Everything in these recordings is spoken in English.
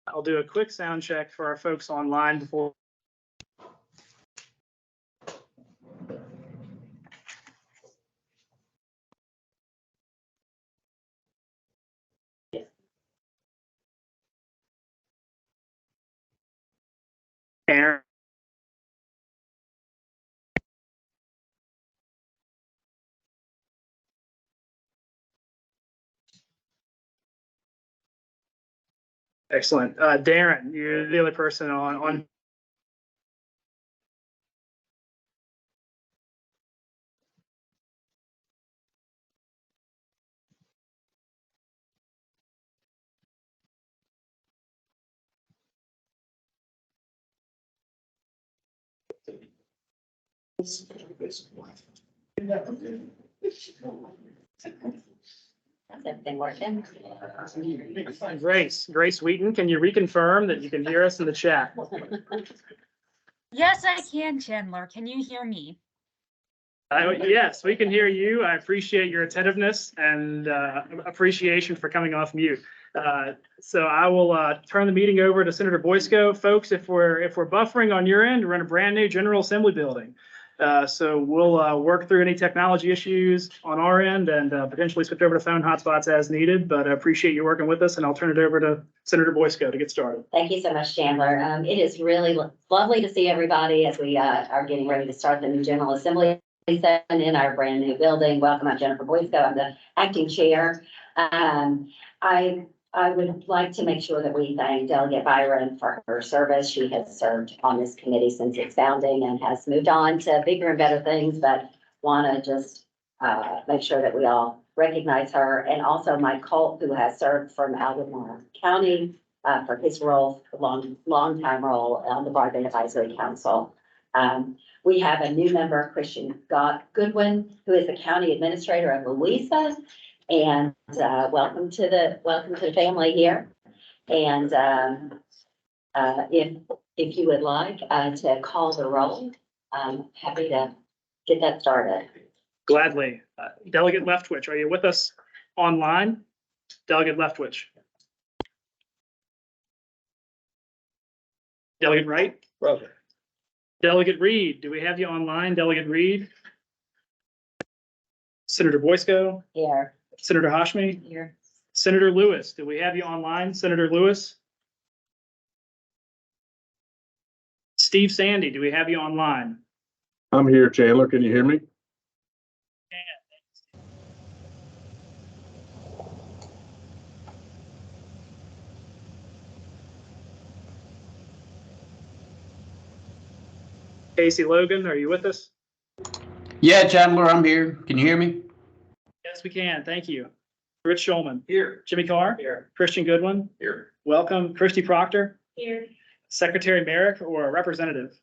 I'll do a quick sound check for our folks online before. Aaron. Excellent. Darren, you're the other person on. Has everything working? Grace Wheaton, can you reconfirm that you can hear us in the chat? Yes, I can, Chandler. Can you hear me? Yes, we can hear you. I appreciate your attentiveness and appreciation for coming off mute. So I will turn the meeting over to Senator Boysko. Folks, if we're buffering on your end, we're in a brand new General Assembly building. So we'll work through any technology issues on our end and potentially switch over to phone hotspots as needed. But I appreciate you working with us, and I'll turn it over to Senator Boysko to get started. Thank you so much, Chandler. It is really lovely to see everybody as we are getting ready to start the new General Assembly session in our brand new building. Welcome, I'm Jennifer Boysko. I'm the acting chair. I would like to make sure that we thank Delegate Byron for her service. She has served on this committee since its founding and has moved on to bigger and better things, but want to just make sure that we all recognize her. And also Mike Colt, who has served from Albemarle County for his role, long time role on the Broadband Advisory Council. We have a new member, Christian Goodwin, who is the county administrator of Louisa. And welcome to the family here. And if you would like to call the roll, I'm happy to get that started. Gladly. Delegate Leftwich, are you with us online? Delegate Leftwich. Delegate Wright? Brother. Delegate Reed, do we have you online? Delegate Reed? Senator Boysko? Here. Senator Hashmi? Here. Senator Lewis, do we have you online? Senator Lewis? Steve Sandy, do we have you online? I'm here, Chandler. Can you hear me? Casey Logan, are you with us? Yeah, Chandler, I'm here. Can you hear me? Yes, we can. Thank you. Rich Schulman. Here. Jimmy Carr. Here. Christian Goodwin. Here. Welcome. Christy Proctor. Here. Secretary Merrick or representative.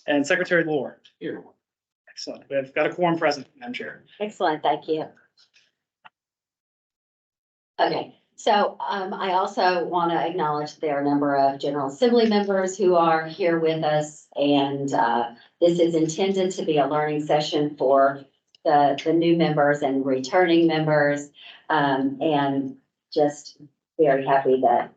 And Secretary Lohr. Here. Excellent. We've got a quorum present, Madam Chair. Excellent, thank you. Okay, so I also want to acknowledge there are a number of General Assembly members who are here with us. And this is intended to be a learning session for the new members and returning members. And just very happy that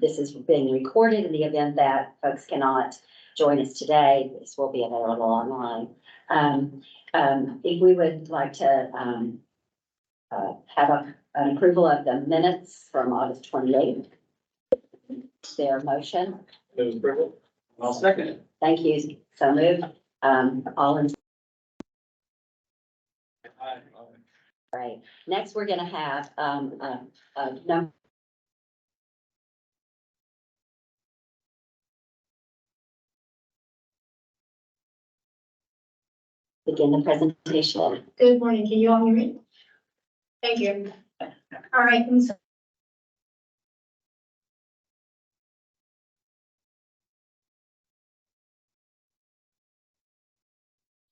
this is being recorded in the event that folks cannot join us today. This will be available online. If we would like to have an approval of the minutes from August 28th. Their motion. I'll second it. Thank you. So moved. All in. Right. Next, we're going to have a number. Begin the presentation. Good morning, can you all hear me? Thank you. All right, and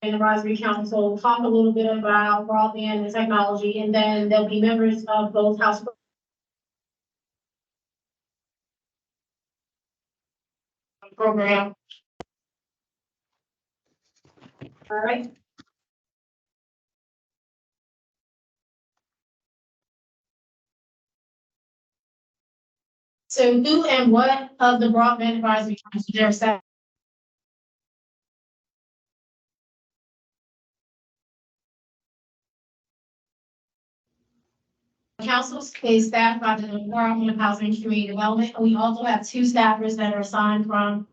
advisory council talk a little bit about broadband and technology, and then there'll be members of both house. Program. All right. So who and what of the Broadband Advisory Council, there are seven. Council is staffed by the Department of Housing and Community Development, and we also have two staffers that are assigned from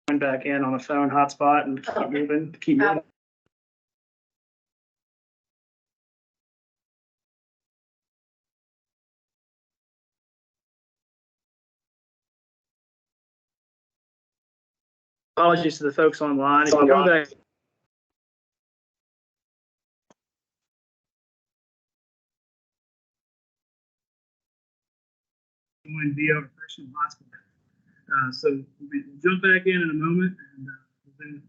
Going back in on a phone hotspot and keep moving. Apologies to the folks online. If you go back. Going via a personal hotspot. So we'll jump back in a moment and then.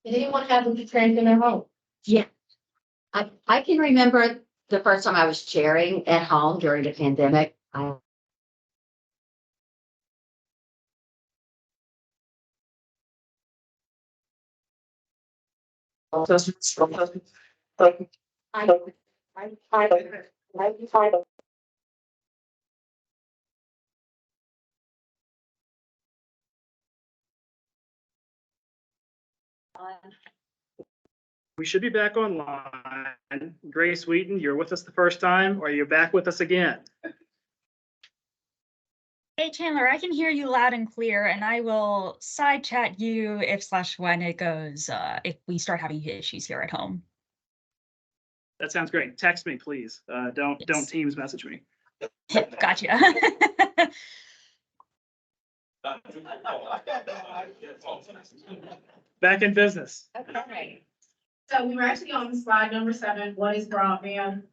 Did anyone have the trans in their home? Yeah. I can remember the first time I was chairing at home during the pandemic. We should be back online. Grace Wheaton, you're with us the first time, or you're back with us again? Hey Chandler, I can hear you loud and clear, and I will side chat you if/when it goes, if we start having issues here at home. That sounds great. Text me, please. Don't Yes. Teams message me. Gotcha. Back in business. Okay. So we were actually on slide number 7, what is broadband?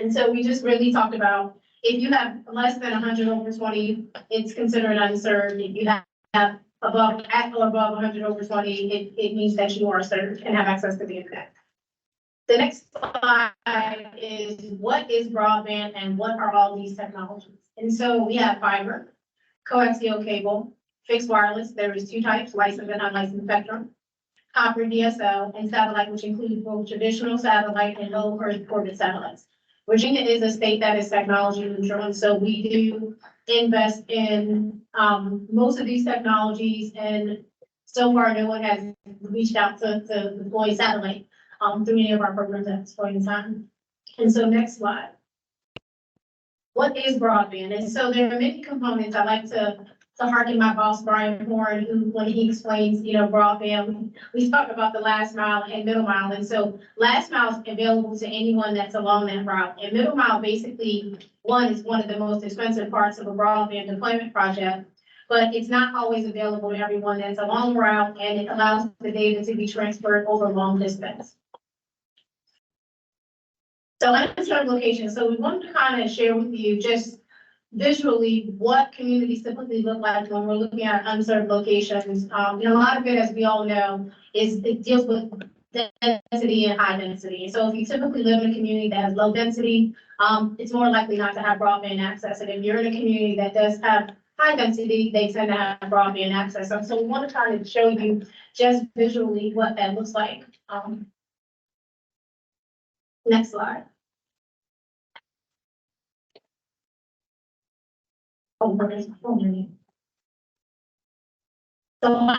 And so we just really talked about, if you have less than 100 over 20, it's considered unserved. If you have above, at or above 100 over 20, it means that you are served and have access to the internet. The next slide is what is broadband and what are all these technologies? And so we have fiber, coaxial cable, fixed wireless. There is 2 types, licensed and unlicensed spectrum, copper DSL, and satellite, which includes both traditional satellite and low Earth orbit satellites. Virginia is a state that is technology neutral, and so we do invest in most of these technologies, and so far no one has reached out to deploy satellite through any of our programs at this point in time. And so next slide. What is broadband? And so there are many components. I like to to hearken my boss, Brian Horn, who, when he explains, broadband, we talk about the last mile and middle mile. And so last mile is available to anyone that's along that route. And middle mile basically, is one of the most expensive parts of a broadband deployment project, but it's not always available to everyone that's along the route, and it allows the data to be transferred over long distance. So unserved locations. So we wanted to kind of share with you just visually what communities typically look like when we're looking at unserved locations. And a lot of it, as we all know, it deals with density and high density. So if you typically live in a community that has low density, it's more likely not to have broadband access. And if you're in a community that does have high density, they tend to have broadband access. And so we want to kind of show you just visually what that looks like. Next slide. So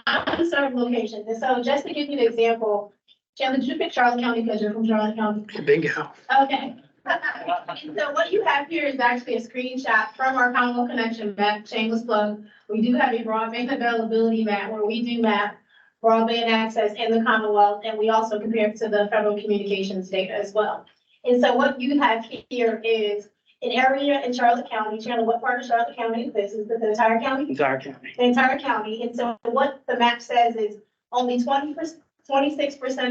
unserved locations. And so just to give you an example, Chandler, did you pick Charlotte County because you're from Charlotte County? Bingo. Okay. And so what you have here is actually a screenshot from our Commonwealth Connection map, shameless plug. We do have a broadband availability map where we do map broadband access in the Commonwealth, and we also compare it to the federal communications data as well. And so what you have here is an area in Charlotte County. Chandler, what part of Charlotte County is this? Is it the entire county? Entire county. The entire county. And so what the map says is only 26%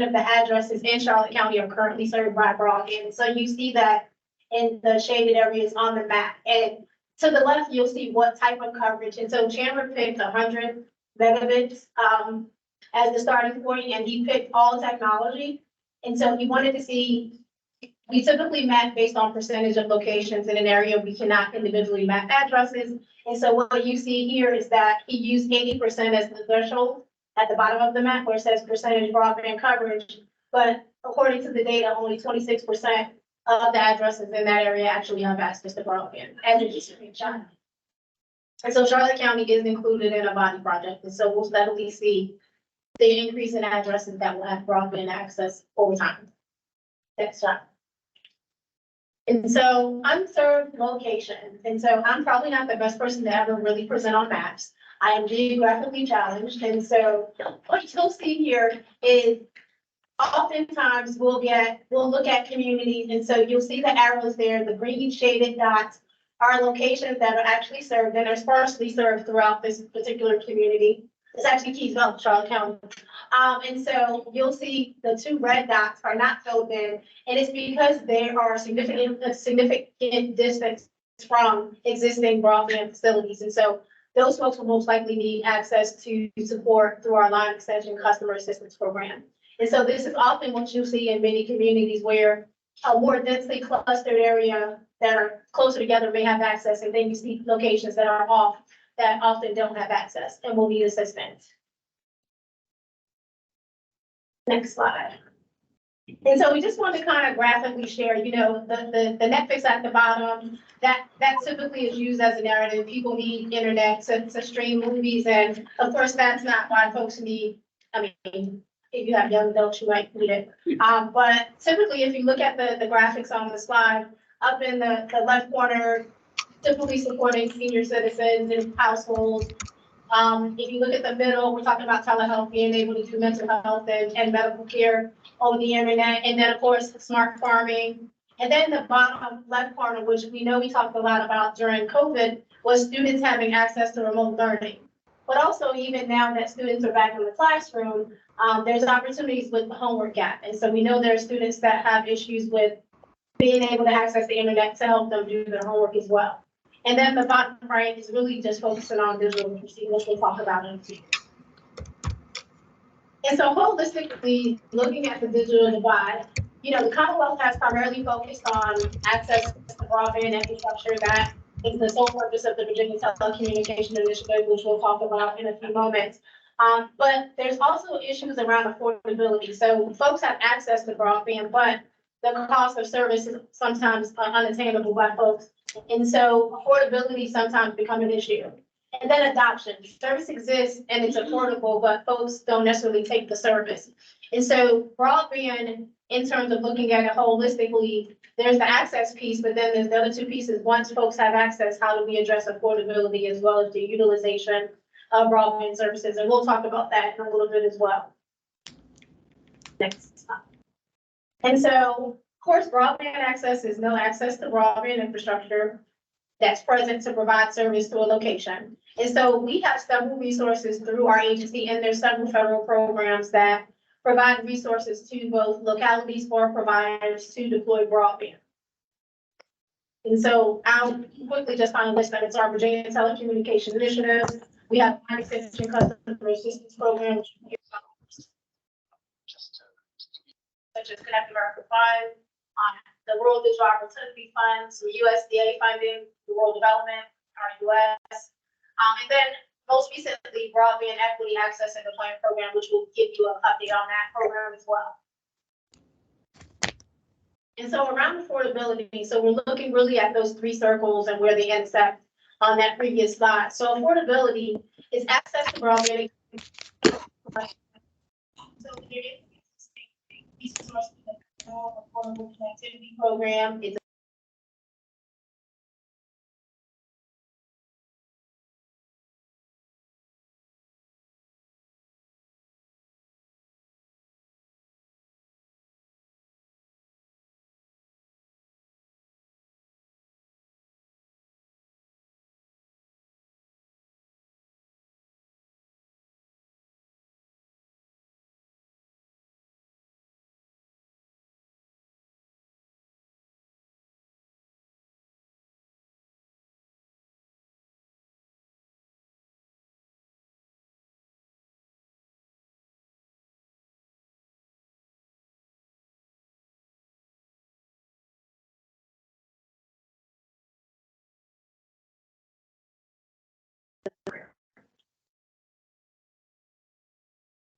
of the addresses in Charlotte County are currently served by broadband. So you see that in the shaded areas on the map. And to the left, you'll see what type of coverage. And so Chandler picked 100 megabits as the starting point, and he picked all technology. And so he wanted to see, we typically map based on percentage of locations in an area. We cannot individually map addresses. And so what you see here is that he used 80% as the threshold at the bottom of the map where it says percentage broadband coverage. But according to the data, only 26% of the addresses in that area actually have access to broadband, as it is in China. And so Charlotte County is included in a body project. And so we'll steadily see the increase in addresses that will have broadband access over time. Next slide. And so unserved locations. And so I'm probably not the best person to ever really present on maps. I am geographically challenged. And so what you'll see here is oftentimes we'll look at communities. And so you'll see the arrows there, the green shaded dots are locations that are actually served and are sparsely served throughout this particular community. It's actually Keysville, Charlotte County. And so you'll see the two red dots are not filled in, and it's because they are significant distance from existing broadband facilities. And so those folks will most likely need access to support through our line extension customer assistance program. And so this is often what you see in many communities where a more densely clustered area that are closer together may have access, and then you see locations that are off that often don't have access and will need assistance. Next slide. And so we just want to kind of graphically share, the Netflix at the bottom, that typically is used as a narrative. People need internet to stream movies. And of course, that's not why folks need, if you have young adults, you might need it. But typically, if you look at the graphics on the slide, up in the left corner, typically supporting senior citizens and households. If you look at the middle, we're talking about telehealth, being able to do mental health and medical care over the internet. And then of course, smart farming. And then the bottom left corner, which we know we talked a lot about during COVID, was students having access to remote learning. But also even now that students are back in the classroom, there's opportunities with the homework gap. And so we know there are students that have issues with being able to access the internet to help them do their homework as well. And then the bottom right is really just focusing on digital literacy, which we'll talk about in a few. And so holistically, looking at the digital divide, the Commonwealth has primarily focused on access to broadband infrastructure. That is the sole purpose of the Virginia Telecommunication Initiative, which we'll talk about in a few moments. But there's also issues around affordability. So folks have access to broadband, but the cost of service is sometimes unattainable by folks. And so affordability sometimes become an issue. And then adoption. Service exists and it's affordable, but folks don't necessarily take the service. And so broadband, in terms of looking at it holistically, there's the access piece, but then there's the other two pieces. Once folks have access, how do we address affordability as well as the utilization of broadband services? And we'll talk about that in a little bit as well. Next slide. And so, of course, broadband access is no access to broadband infrastructure that's present to provide service to a location. And so we have several resources through our agency, and there's several federal programs that provide resources to both localities or providers to deploy broadband. And so I'll quickly just find a list that it's our Virginia Telecommunication Initiative. We have an extension customer assistance program, which you hear about, such as Connect America Fund, the Rural Digital Opportunity Fund, some USDA funding, the Rural Development, RUS, and then most recently, Broadband Equity Access and Deployment Program, which will give you an update on that program as well. And so around affordability, so we're looking really at those three circles and where they intersect on that previous slide. So affordability is access to broadband. So there is a resource affordable connectivity program. It's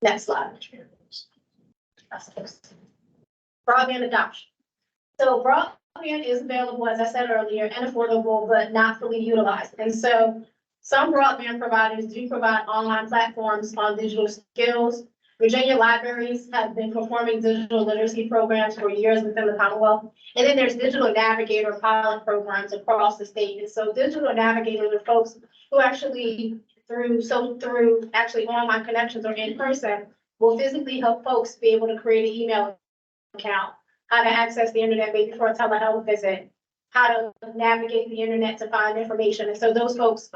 next slide. Broadband adoption. So broadband is available, as I said earlier, and affordable, but not fully utilized. And so some broadband providers do provide online platforms on digital skills. Virginia libraries have been performing digital literacy programs for years within the Commonwealth. And then there's digital navigator pilot programs across the state. And so digital navigators are folks who actually through actually online connections or in person will physically help folks be able to create an email account, how to access the internet maybe for a telehealth visit, how to navigate the internet to find information. And so those folks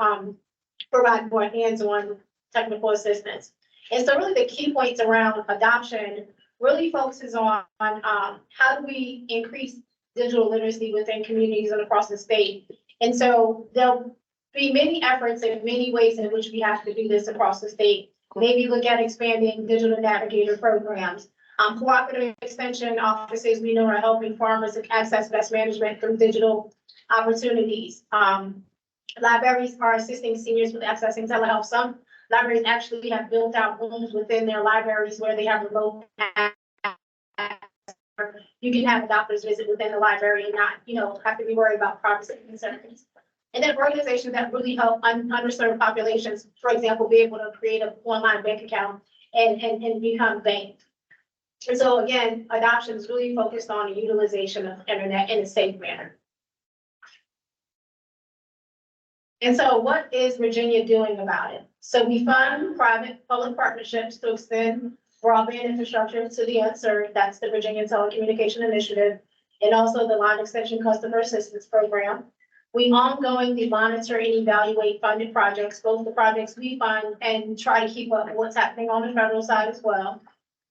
provide more hands-on technical assistance. And so really the key points around adoption really focuses on how do we increase digital literacy within communities and across the state. And so there'll be many efforts and many ways in which we have to do this across the state. Maybe look at expanding digital navigator programs. Cooperative extension offices we know are helping farmers access best management through digital opportunities. Libraries are assisting seniors with accessing telehealth. Some libraries actually have built out rooms within their libraries where they have remote access. You can have a doctor's visit within the library and not, have to be worried about privacy concerns. And then organizations that really help underserved populations, for example, be able to create an online bank account and become banked. And so again, adoption is really focused on the utilization of internet in a safe manner. And so what is Virginia doing about it? So we fund private-public partnerships to extend broadband infrastructure to the unserved. That's the Virginia Telecommunication Initiative, and also the Line Extension Customer Assistance Program. We ongoingly monitor and evaluate funded projects, both the projects we fund and try to keep up with what's happening on the federal side as well.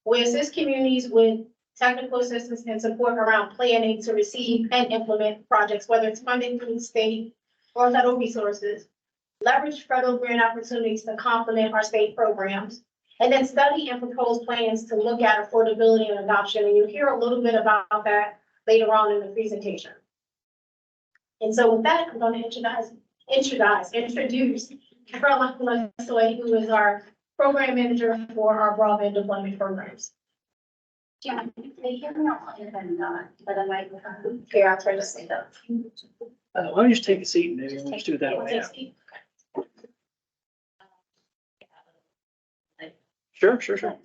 We assist communities with technical assistance and support around planning to receive and implement projects, whether it's funding through the state or federal resources. Leverage federal grant opportunities to complement our state programs, and then study and propose plans to look at affordability and adoption. And you'll hear a little bit about that later on in the presentation. And so with that, I'm going to introduce Caroline Soy, who is our program manager for our broadband deployment programs. Yeah, they hear me and but I might. Here, I'll try to say that. Why don't you just take a seat and maybe we'll just do it that way. Yeah. Sure, sure, sure.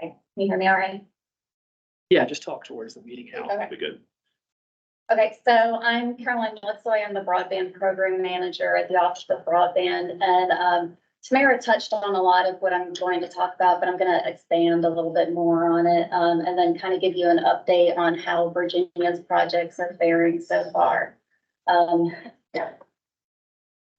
Can you hear me all right? Yeah, just talk towards the meeting now. That'd be good. Okay, so I'm Caroline Litsoy. I'm the broadband program manager at the Office of Broadband. And Tamara touched on a lot of what I'm going to talk about, but I'm going to expand a little bit more on it and then kind of give you an update on how Virginia's projects are faring so far.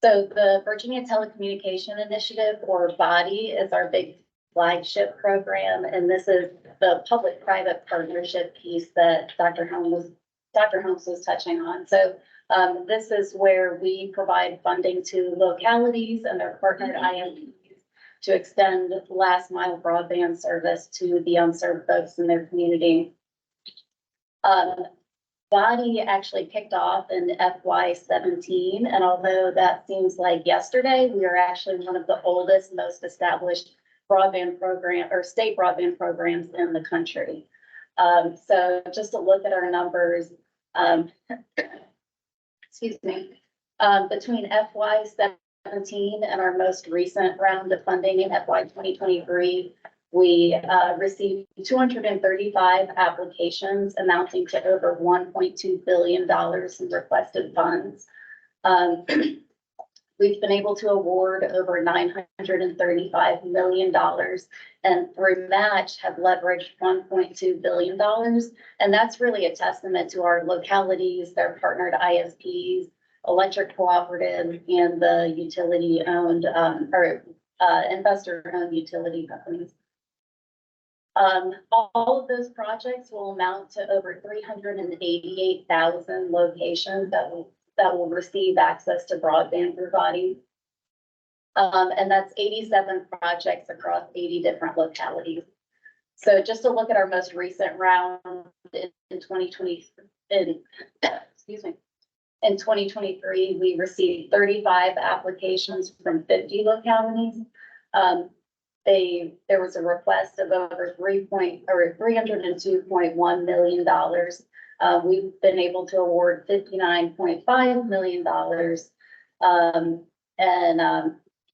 So the Virginia Telecommunication Initiative, or BODI, is our big flagship program, and this is the public-private partnership piece that Dr. Holmes was touching on. So this is where we provide funding to localities and their partnered ISPs to extend last mile broadband service to the unserved folks in their community. BODI actually kicked off in FY17, and although that seems like yesterday, we are actually one of the oldest, most established broadband program or state broadband programs in the country. So just to look at our numbers, excuse me, between FY17 and our most recent round of funding in FY 2023, we received 235 applications amounting to over $1.2 billion in requested funds. We've been able to award over $935 million, and through match have leveraged $1.2 billion. And that's really a testament to our localities, their partnered ISPs, electric cooperative, and the utility owned investor owned utility companies. All of those projects will amount to over 388,000 locations that will receive access to broadband through BODI. And that's 87 projects across 80 different localities. So just to look at our most recent round in 2020, excuse me, in 2023, we received 35 applications from 50 localities. There was a request of over $302.1 million. We've been able to award $59.5 million.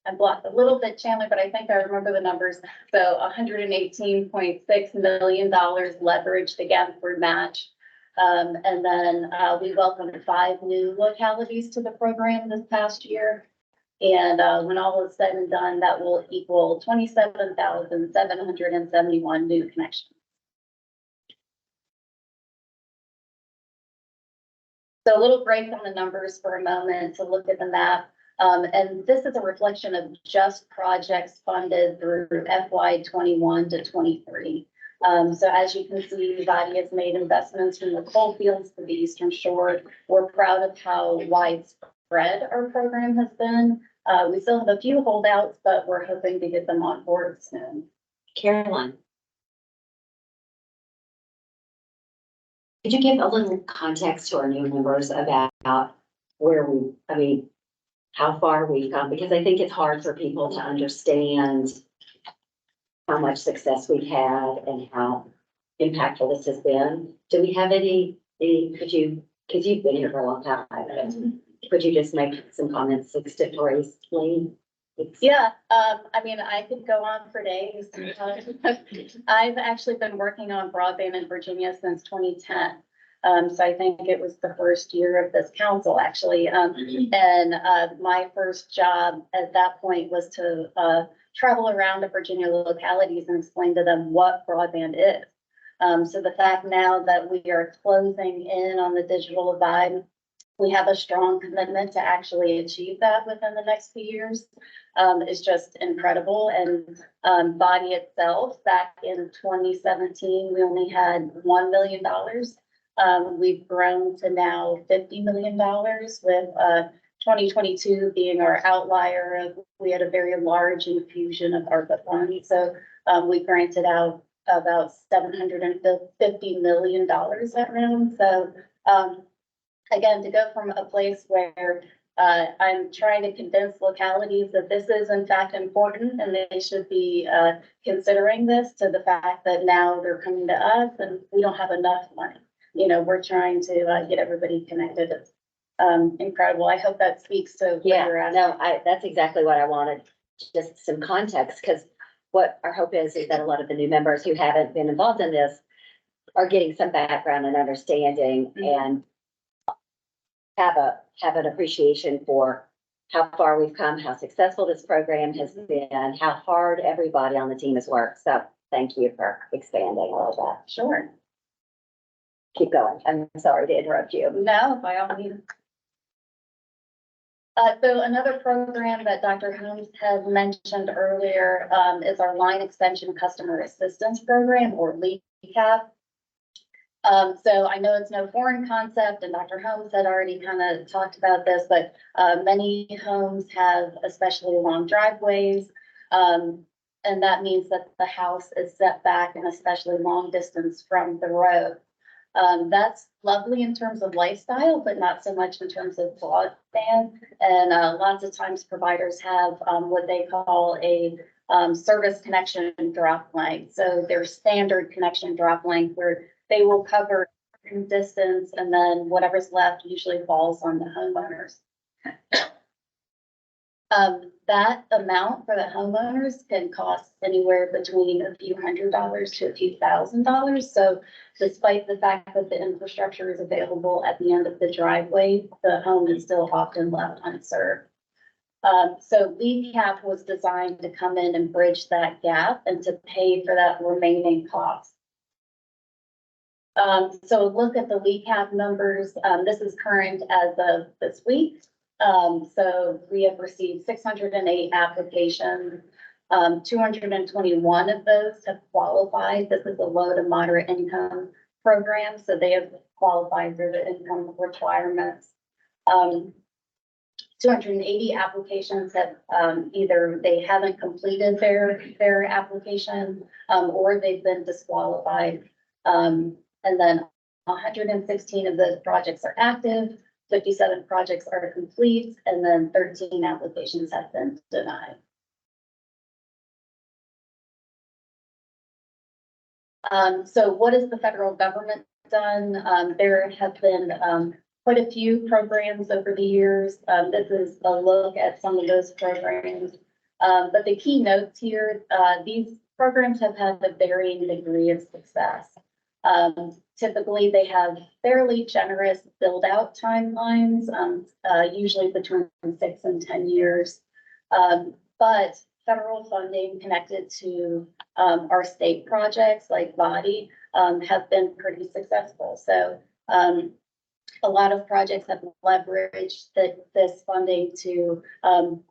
I blocked a little bit, Chandler, but I think I remember the numbers. So $118.6 million leveraged again through match. And then we welcomed 5 new localities to the program this past year. And when all is said and done, that will equal 27,771 new connections. So a little break on the numbers for a moment to look at the map. And this is a reflection of just projects funded through FY 21 to 23. So as you can see, BODI has made investments from the coal fields to the Eastern Shore. We're proud of how widespread our program has been. We still have a few holdouts, but we're hoping to get them on board soon. Caroline, could you give a little context to our new members about where how far we've come? Because I think it's hard for people to understand how much success we've had and how impactful this has been. Do we have any, because you've been here for a long time, could you just make some comments extemporaneously? Yeah, I could go on for days. I've actually been working on broadband in Virginia since 2010. So I think it was the first year of this council, actually. My first job at that point was to travel around to Virginia localities and explain to them what broadband is. So the fact now that we are closing in on the digital divide, we have a strong commitment to actually achieve that within the next few years, is just incredible. And BODI itself, back in 2017, we only had $1 million. We've grown to now $50 million, with 2022 being our outlier. We had a very large infusion of ARPA funds. So we granted out about $750 million that round. So again, to go from a place where I'm trying to convince localities that this is in fact important and they should be considering this, to the fact that now they're coming to us and we don't have enough money. We're trying to get everybody connected incredible. I hope that speaks to what Yeah, you're asking. no, that's exactly what I wanted, just some context, because what our hope is that a lot of the new members who haven't been involved in this are getting some background and understanding and have an appreciation for how far we've come, how successful this program has been, how hard everybody on the team has worked. So thank you for expanding all of that. Sure. Keep going. I'm sorry to interrupt you. No, by all means. So another program that Dr. Holmes had mentioned earlier, is our Line Extension Customer Assistance Program, or LECAP. So I know it's no foreign concept, and Dr. Holmes had already kind of talked about this, but many homes have especially long driveways. And that means that the house is set back an especially long distance from the road. That's lovely in terms of lifestyle, but not so much in terms of broadband. And lots of times providers have what they call a service connection drop length. So their standard connection drop length, where they will cover distance, and then whatever's left usually falls on the homeowners. That amount for the homeowners can cost anywhere between a few $100s to a few $1,000. So despite the fact that the infrastructure is available at the end of the driveway, the home is still often left unserved. So LECAP was designed to come in and bridge that gap and to pay for that remaining cost. So look at the LECAP numbers. This is current as of this week. So we have received 608 applications. 221 of those have qualified. This is a low to moderate income program, so they have qualified for the income requirements. 280 applications have either they haven't completed their application or they've been disqualified. And then 116 of those projects are active, 57 projects are complete, and then 13 applications have been denied. So what has the federal government done? There have been quite a few programs over the years. This is a look at some of those programs. But the key notes here, these programs have had a varying degree of success. Typically, they have fairly generous build-out timelines, usually between 6 and 10 years. But federal funding connected to our state projects like body have been pretty successful. So a lot of projects have leveraged this funding to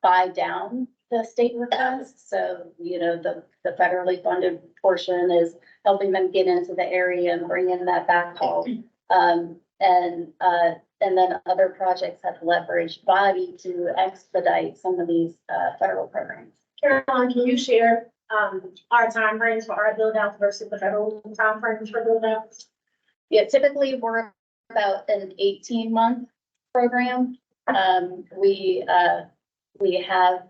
buy down the state requests. So, you know, the federally funded portion is helping them get into the area and bring in that backhaul. And then other projects have leveraged body to expedite some of these federal programs. Caroline, can you share our timeframes for our build outs versus the federal timeframes for build outs? Yeah, typically we're about an 18-month program. We have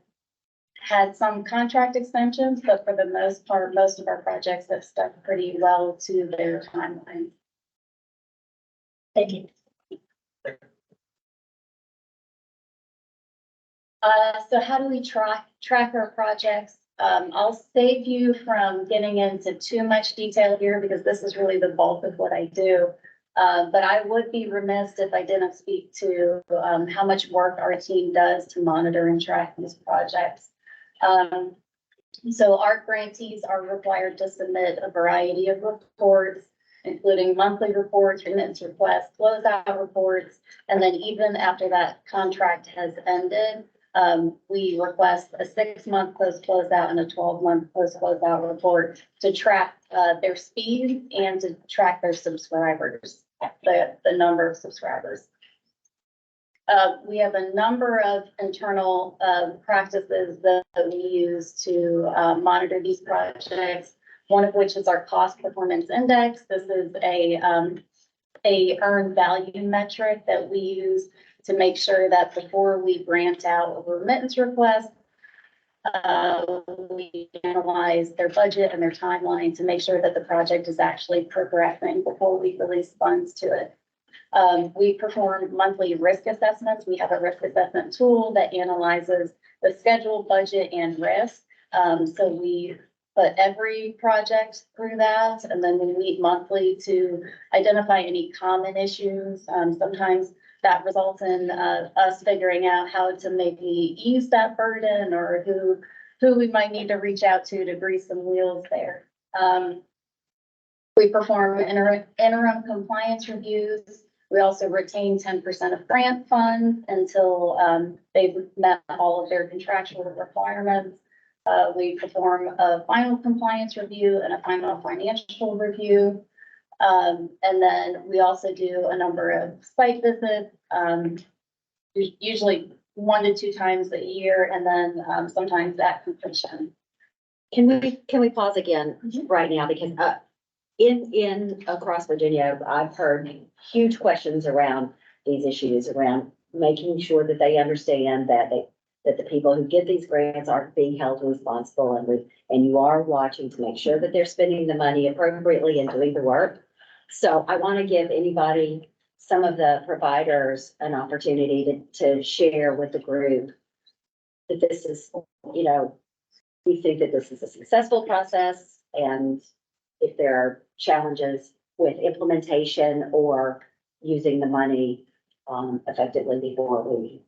had some contract extensions, but for the most part, most of our projects have stuck pretty well to their timeline. Thank you. So how do we track our projects? I'll save you from getting into too much detail here because this is really the bulk of what I do. But I would be remiss if I didn't speak to how much work our team does to monitor and track these projects. So our grantees are required to submit a variety of reports, including monthly reports, remittance requests, closeout reports, and then even after that contract has ended, we request a 6-month post-closeout and a 12-month post-closeout report to track their speed and to track their subscribers, the number of subscribers. We have a number of internal practices that we use to monitor these projects, one of which is our cost performance index. This is a earned value metric that we use to make sure that before we grant out a remittance request, we analyze their budget and their timeline to make sure that the project is actually progressing before we release funds to it. We perform monthly risk assessments. We have a risk assessment tool that analyzes the schedule, budget, and risk. So we put every project through that, and then we meet monthly to identify any common issues. Sometimes that results in us figuring out how to maybe ease that burden, or who we might need to reach out to grease some wheels there. We perform interim compliance reviews. We also retain 10% of grant funds until they've met all of their contractual requirements. We perform a final compliance review and a final financial review. And then we also do a number of site visits, usually 1 to 2 times a year, and then sometimes at completion. Can we pause again right now? Because in across Virginia, I've heard huge questions around these issues, around making sure that they understand that that the people who get these grants aren't being held responsible, and you are watching to make sure that they're spending the money appropriately and doing the work. So I want to give anybody, some of the providers, an opportunity to share with the group that this is, we think that this is a successful process, and if there are challenges with implementation or using the money effectively before we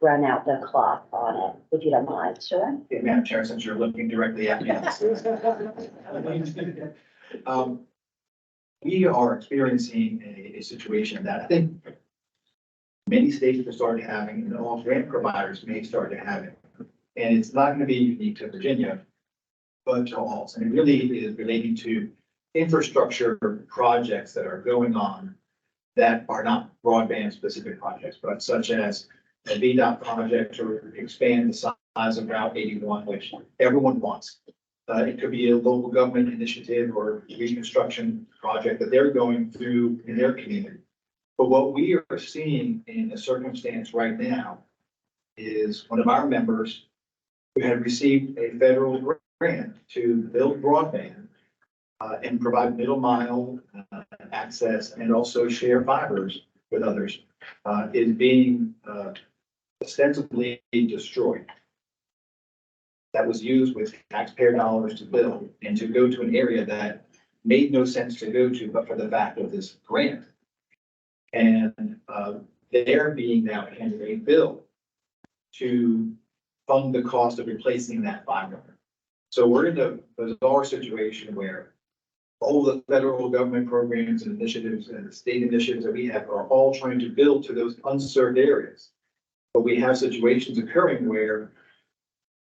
run out the clock on it, if you don't mind. Sure. Yeah, Madam Chair, since you're looking directly at me. We are experiencing a situation that I think many states have started having, and all grant providers may start to have it. And it's not going to be unique to Virginia, but to all. And it really is relating to infrastructure projects that are going on that are not broadband specific projects, but such as a VDOT project to expand the size of Route 81, which everyone wants. It could be a local government initiative or reconstruction project that they're going through in their community. But what we are seeing in the circumstance right now is one of our members who had received a federal grant to build broadband and provide middle mile access and also share fibers with others is being ostensibly destroyed. That was used with taxpayer dollars to build and to go to an area that made no sense to go to, but for the fact of this grant. And they're being now handed a bill to fund the cost of replacing that fiber. So we're in a bizarre situation where all the federal government programs and initiatives and the state initiatives that we have are all trying to build to those unserved areas. But we have situations occurring where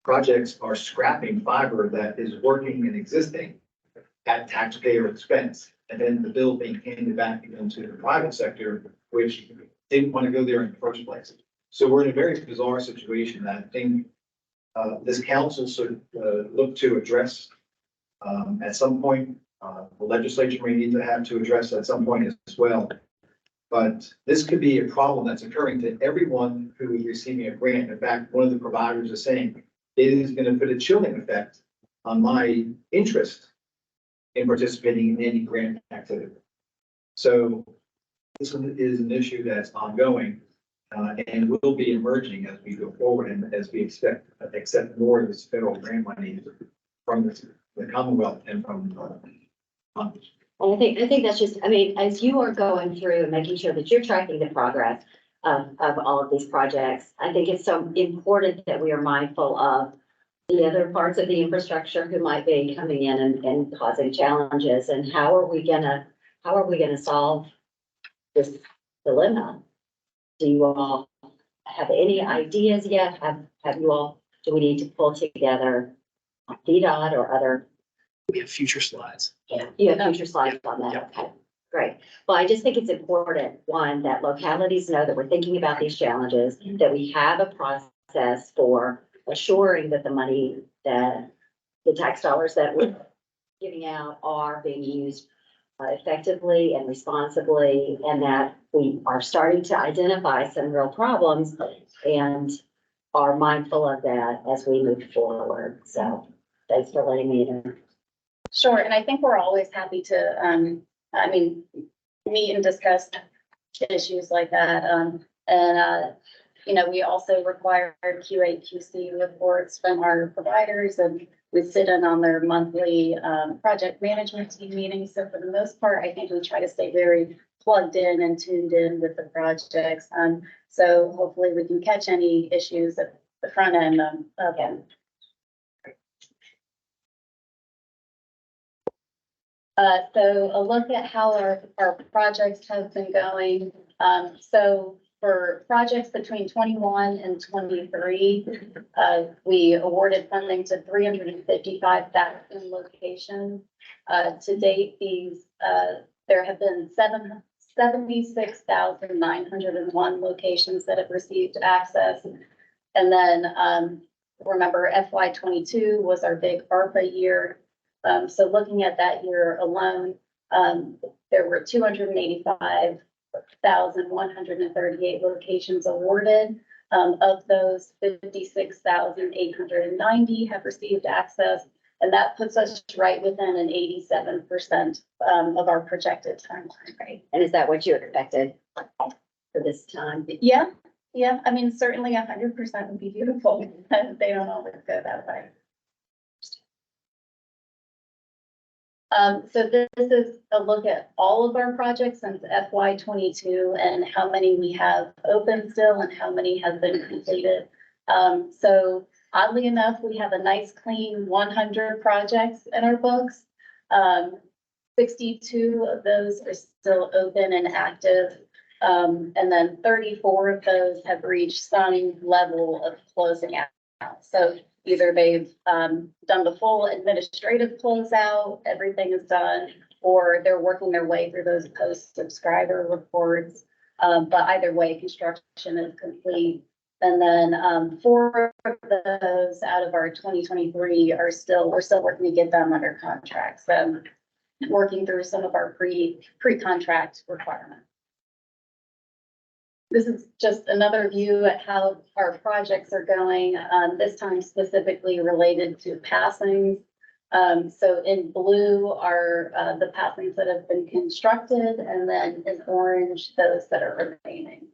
projects are scrapping fiber that is working and existing at taxpayer expense. And then the bill being handed back into the private sector, which didn't want to go there in the first place. So we're in a very bizarre situation that I think this council should look to address at some point. The legislature may need to have to address at some point as well. But this could be a problem that's occurring to everyone who is receiving a grant. In fact, one of the providers is saying it is going to put a chilling effect on my interest in participating in any grant activity. So this is an issue that's ongoing and will be emerging as we go forward and as we accept more of this federal grant money from the Commonwealth and from Congress. And I think that's just, as you are going through and making sure that you're tracking the progress of all of these projects, I think it's so important that we are mindful of the other parts of the infrastructure who might be coming in and causing challenges, and how are we gonna solve this dilemma? Do you all have any ideas yet? Have you all, do we need to pull together VDOT or other? We have future slides. Yeah, you have future slides on that. Okay, great. Well, I just think it's important, one, that localities know that we're thinking about these challenges, that we have a process for assuring that the money, that the tax dollars that we're giving out are being used effectively and responsibly, and that we are starting to identify some real problems and are mindful of that as we move forward. So thanks for letting me know. Sure, and I think we're always happy to, meet and discuss issues like that. You know, we also require QA/QC reports from our providers, and we sit in on their monthly project management team meetings. So for the most part, I think we try to stay very plugged in and tuned in with the projects. So hopefully we can catch any issues at the front end again. So a look at how our projects have been going. So for projects between 21 and 23, we awarded funding to 355,000 locations. To date, there have been 76,901 locations that have received access. And then remember FY22 was our big ARPA year. So looking at that year alone, there were 285,138 locations awarded. Of those, 56,890 have received access, and that puts us right within an 87% of our projected timeline. Right. And is that what you expected for this time? Yeah, I mean, certainly 100% would be beautiful. They don't always go that way. So this is a look at all of our projects since FY22 and how many we have open still and how many have been completed. So oddly enough, we have a nice clean 100 projects in our books. 62 of those are still open and active. And then 34 of those have reached some level of closing out. So either they've done the full administrative closeout, everything is done, or they're working their way through those post-subscriber reports. But either way, construction is complete. And then 4 of those out of our 2023 we're still working to get them under contract. So working through some of our pre-contract requirements. This is just another view at how our projects are going, this time specifically related to passings. So in blue are the passings that have been constructed, and then in orange, those that are remaining.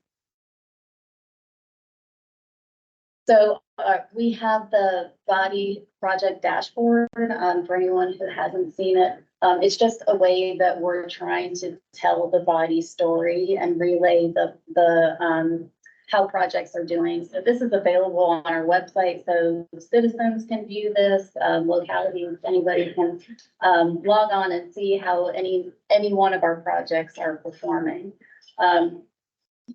So we have the body project dashboard for anyone who hasn't seen it. It's just a way that we're trying to tell the body story and relay the how projects are doing. So this is available on our website, so citizens can view this, localities, anybody can log on and see how any one of our projects are performing.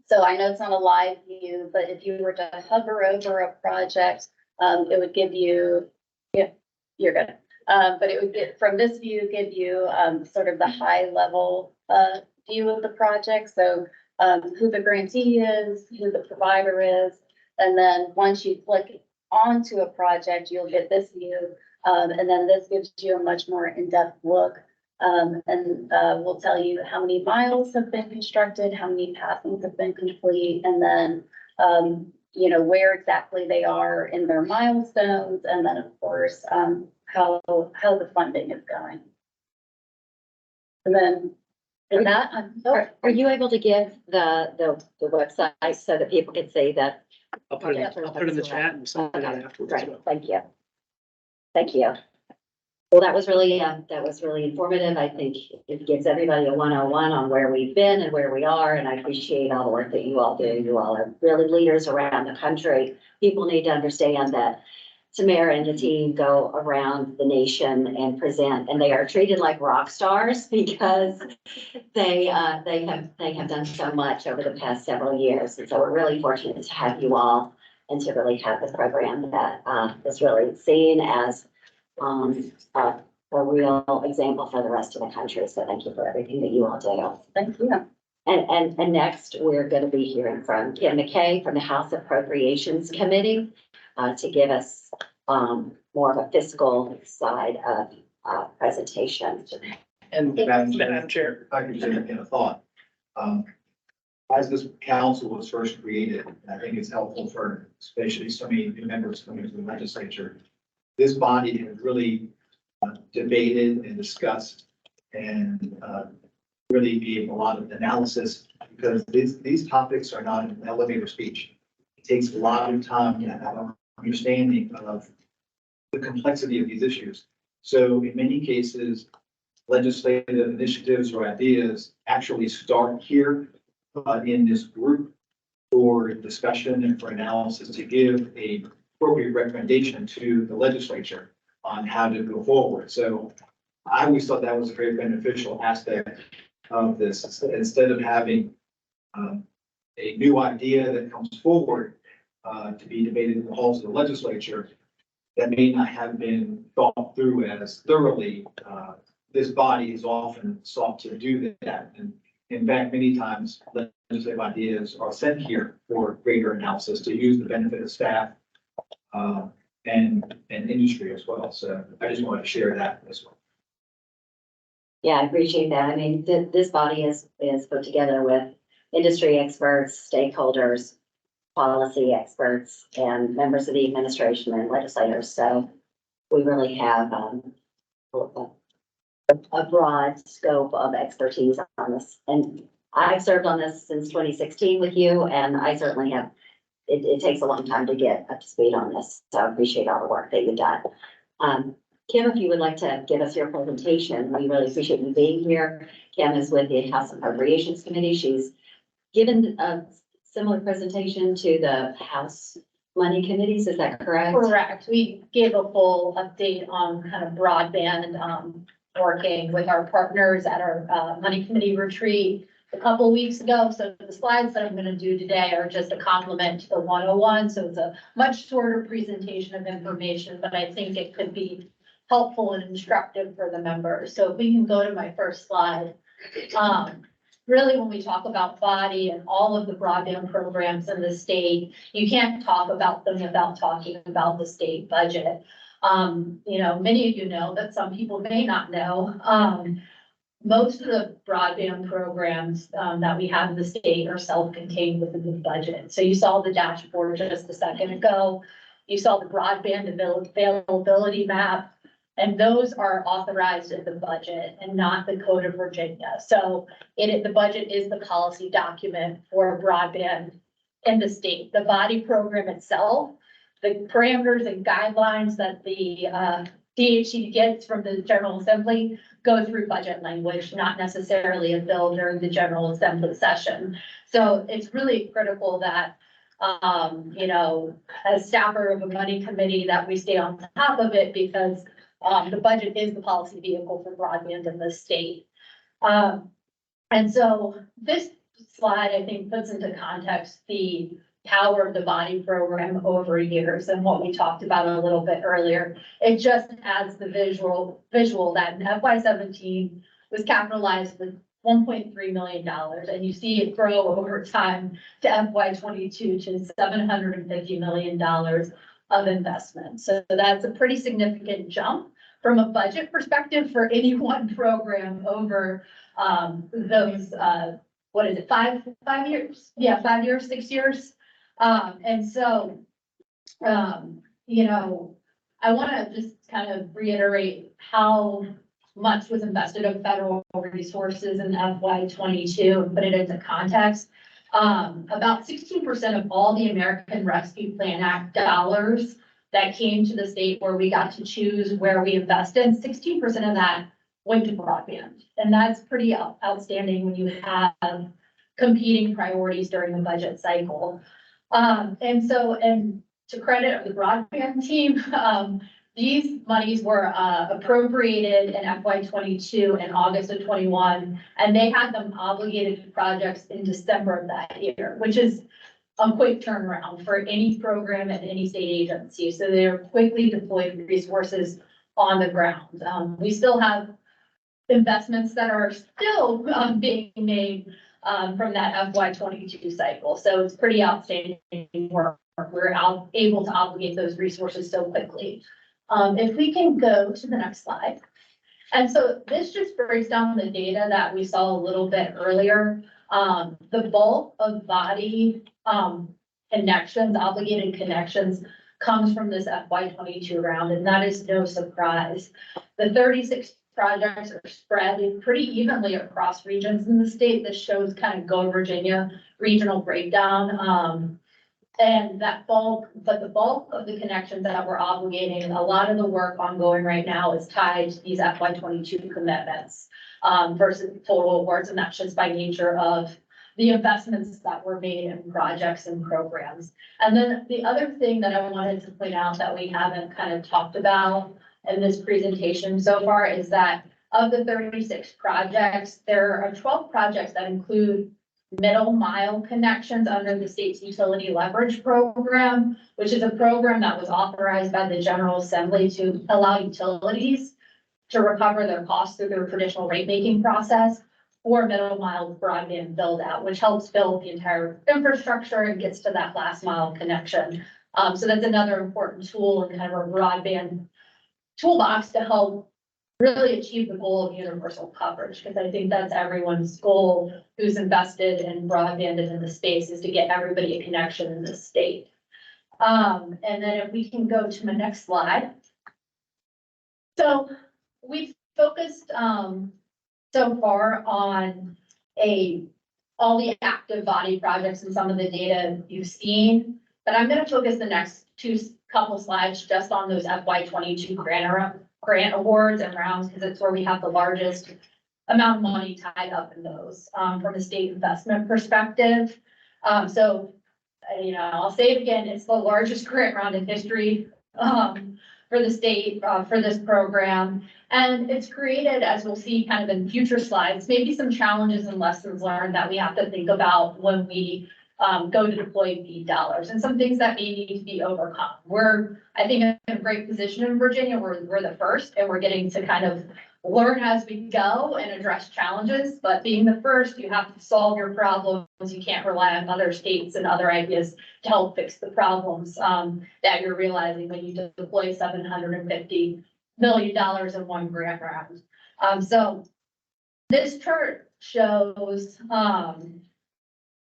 So I know it's not a live view, but if you were to hover over a project, it would give you, yeah, you're good. But it would get from this view, give you sort of the high level view of the project. So who the grantee is, who the provider is. And then once you click onto a project, you'll get this view. And then this gives you a much more in-depth look. And we'll tell you how many miles have been constructed, how many passings have been complete, and then you know, where exactly they are in their milestones, and then of course how the funding is going. And then with that, Are you able to give the website so that people can see that? I'll put it in the chat and send it out afterwards as Great, well. thank you. Thank you. Well, that was really informative. I think it gives everybody a 101 on where we've been and where we are, and I appreciate all the work that you all do. You all are really leaders around the country. People need to understand that Tamara and the team go around the nation and present, and they are treated like rock stars because they have done so much over the past several years. And so we're really fortunate to have you all and to really have the program that is really seen as a real example for the rest of the country. So thank you for everything that you all do. thank you. And next, we're going to be hearing from Kim McKay from the House Appropriations Committee to give us more of a fiscal side of presentation. And Madam Chair. if I could just in a thought. As this council was first created, and I think it's helpful for especially so many new members coming to the legislature. This body has really debated and discussed and really be a lot of analysis, because these topics are not an elevator speech. It takes a lot of time to have an understanding of the complexity of these issues. So in many cases, legislative initiatives or ideas actually start here in this group for discussion and for analysis to give a appropriate recommendation to the legislature on how to go forward. So I always thought that was a very beneficial aspect of this. Instead of having a new idea that comes forward to be debated in the halls of the legislature that may not have been thought through as thoroughly, this body is often sought to do that. And in fact, many times legislative ideas are sent here for greater analysis to use the benefit of staff and industry as well. So I just wanted to share that as well. Yeah, I appreciate that. I mean, this body is put together with industry experts, stakeholders, policy experts, and members of the administration and legislators. So we really have a broad scope of expertise on this. And I've served on this since 2016 with you, and I certainly have, it takes a long time to get up to speed on this. So I appreciate all the work that you've done. Kim, if you would like to give us your presentation, we really appreciate you being here. Kim is with the House Appropriations Committee. She's given a similar presentation to the House Money Committees, is that correct? Correct. We gave a full update on kind of broadband, working with our partners at our Money Committee retreat a couple of weeks ago. So the slides that I'm going to do today are just a complement to the 101. So it's a much shorter presentation of information, but I think it could be helpful and instructive for the members. So if we can go to my first slide. Really, when we talk about body and all of the broadband programs in the state, you can't talk about them without talking about the state budget. You know, many of you know that some people may not know. Most of the broadband programs that we have in the state are self-contained within the budget. So you saw the dashboard just a second ago. You saw the broadband availability map. And those are authorized in the budget and not the Code of Virginia. So the budget is the policy document for broadband in the state. The body program itself, the parameters and guidelines that the DHCD gets from the General Assembly go through budget language, not necessarily a bill during the General Assembly session. So it's really critical that you know, as staffer of a money committee, that we stay on top of it, because the budget is the policy vehicle for broadband in the state. And so this slide, I think, puts into context the power of the body program over years and what we talked about a little bit earlier. It just adds the visual that in FY17 was capitalized with $1.3 million, and you see it grow over time to FY22 to $750 million of investment. So that's a pretty significant jump from a budget perspective for any one program over those, what is it, 5 years? Yeah, 5 years, 6 years. And so, you know, I want to just kind of reiterate how much was invested of federal resources in FY22 and put it into context. About 16% of all the American Rescue Plan Act dollars that came to the state where we got to choose where we invested, 16% of that went to broadband. And that's pretty outstanding when you have competing priorities during the budget cycle. And to credit the broadband team, these monies were appropriated in FY22 in August of 21, and they had them obligated to projects in December of that year, which is a quick turnaround for any program at any state agency. So they're quickly deployed resources on the ground. We still have investments that are still being made from that FY22 cycle. So it's pretty outstanding work. We're able to obligate those resources so quickly. If we can go to the next slide. And so this just breaks down the data that we saw a little bit earlier. The bulk of body connections, obligated connections, comes from this FY22 round, and that is no surprise. The 36 projects are spread pretty evenly across regions in the state. This shows kind of Go Virginia regional breakdown. And that bulk, but the bulk of the connections that we're obligating, a lot of the work ongoing right now is tied to these FY 22 commitments versus total awards, and that's just by nature of the investments that were made in projects and programs. And then the other thing that I wanted to point out that we haven't kind of talked about in this presentation so far is that of the 36 projects, there are 12 projects that include middle mile connections under the state's utility leverage program, which is a program that was authorized by the General Assembly to allow utilities to recover their costs through their traditional rate making process for middle mile broadband build out, which helps build the entire infrastructure and gets to that last mile connection. So that's another important tool in kind of a broadband toolbox to help really achieve the goal of universal coverage, because I think that's everyone's goal who's invested in broadband and in the space, is to get everybody a connection in the state. And then if we can go to my next slide. So we've focused so far on all the active body projects and some of the data you've seen, but I'm going to focus the next couple slides just on those FY 22 grant awards and rounds, because it's where we have the largest amount of money tied up in those from a state investment perspective. So, I'll say it again, it's the largest grant round in history for the state for this program. And it's created, as we'll see kind of in future slides, maybe some challenges and lessons learned that we have to think about when we go to deploy BEAD dollars, and some things that may need to be overcome. We're, I think, in a great position in Virginia. We're the first, and we're getting to kind of learn as we go and address challenges. But being the first, you have to solve your problems. You can't rely on other states and other ideas to help fix the problems that you're realizing when you deploy $750 million in one grant round. So this chart shows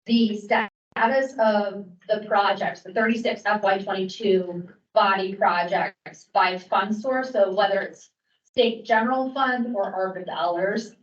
the status of the projects, the 36 FY 22 body projects by fund source. So whether it's state general fund or ARPA dollars,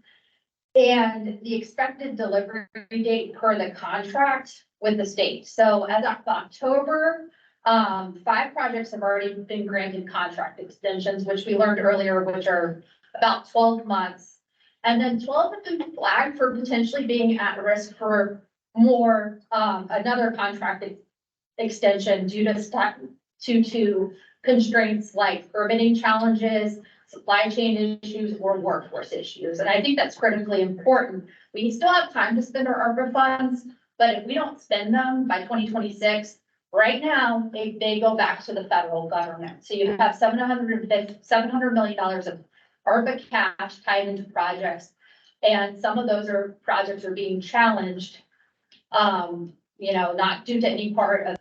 and the expected delivery date per the contract with the state. So as of October, 5 projects have already been granted contract extensions, which we learned earlier, which are about 12 months. And then 12 have been flagged for potentially being at risk for more, another contract extension due to constraints like permitting challenges, supply chain issues, or workforce issues. And I think that's critically important. We still have time to spend our ARPA funds, but if we don't spend them by 2026, right now, they go back to the federal government. So you have $700 million of ARPA cash tied into projects. And some of those projects are being challenged, not due to any part of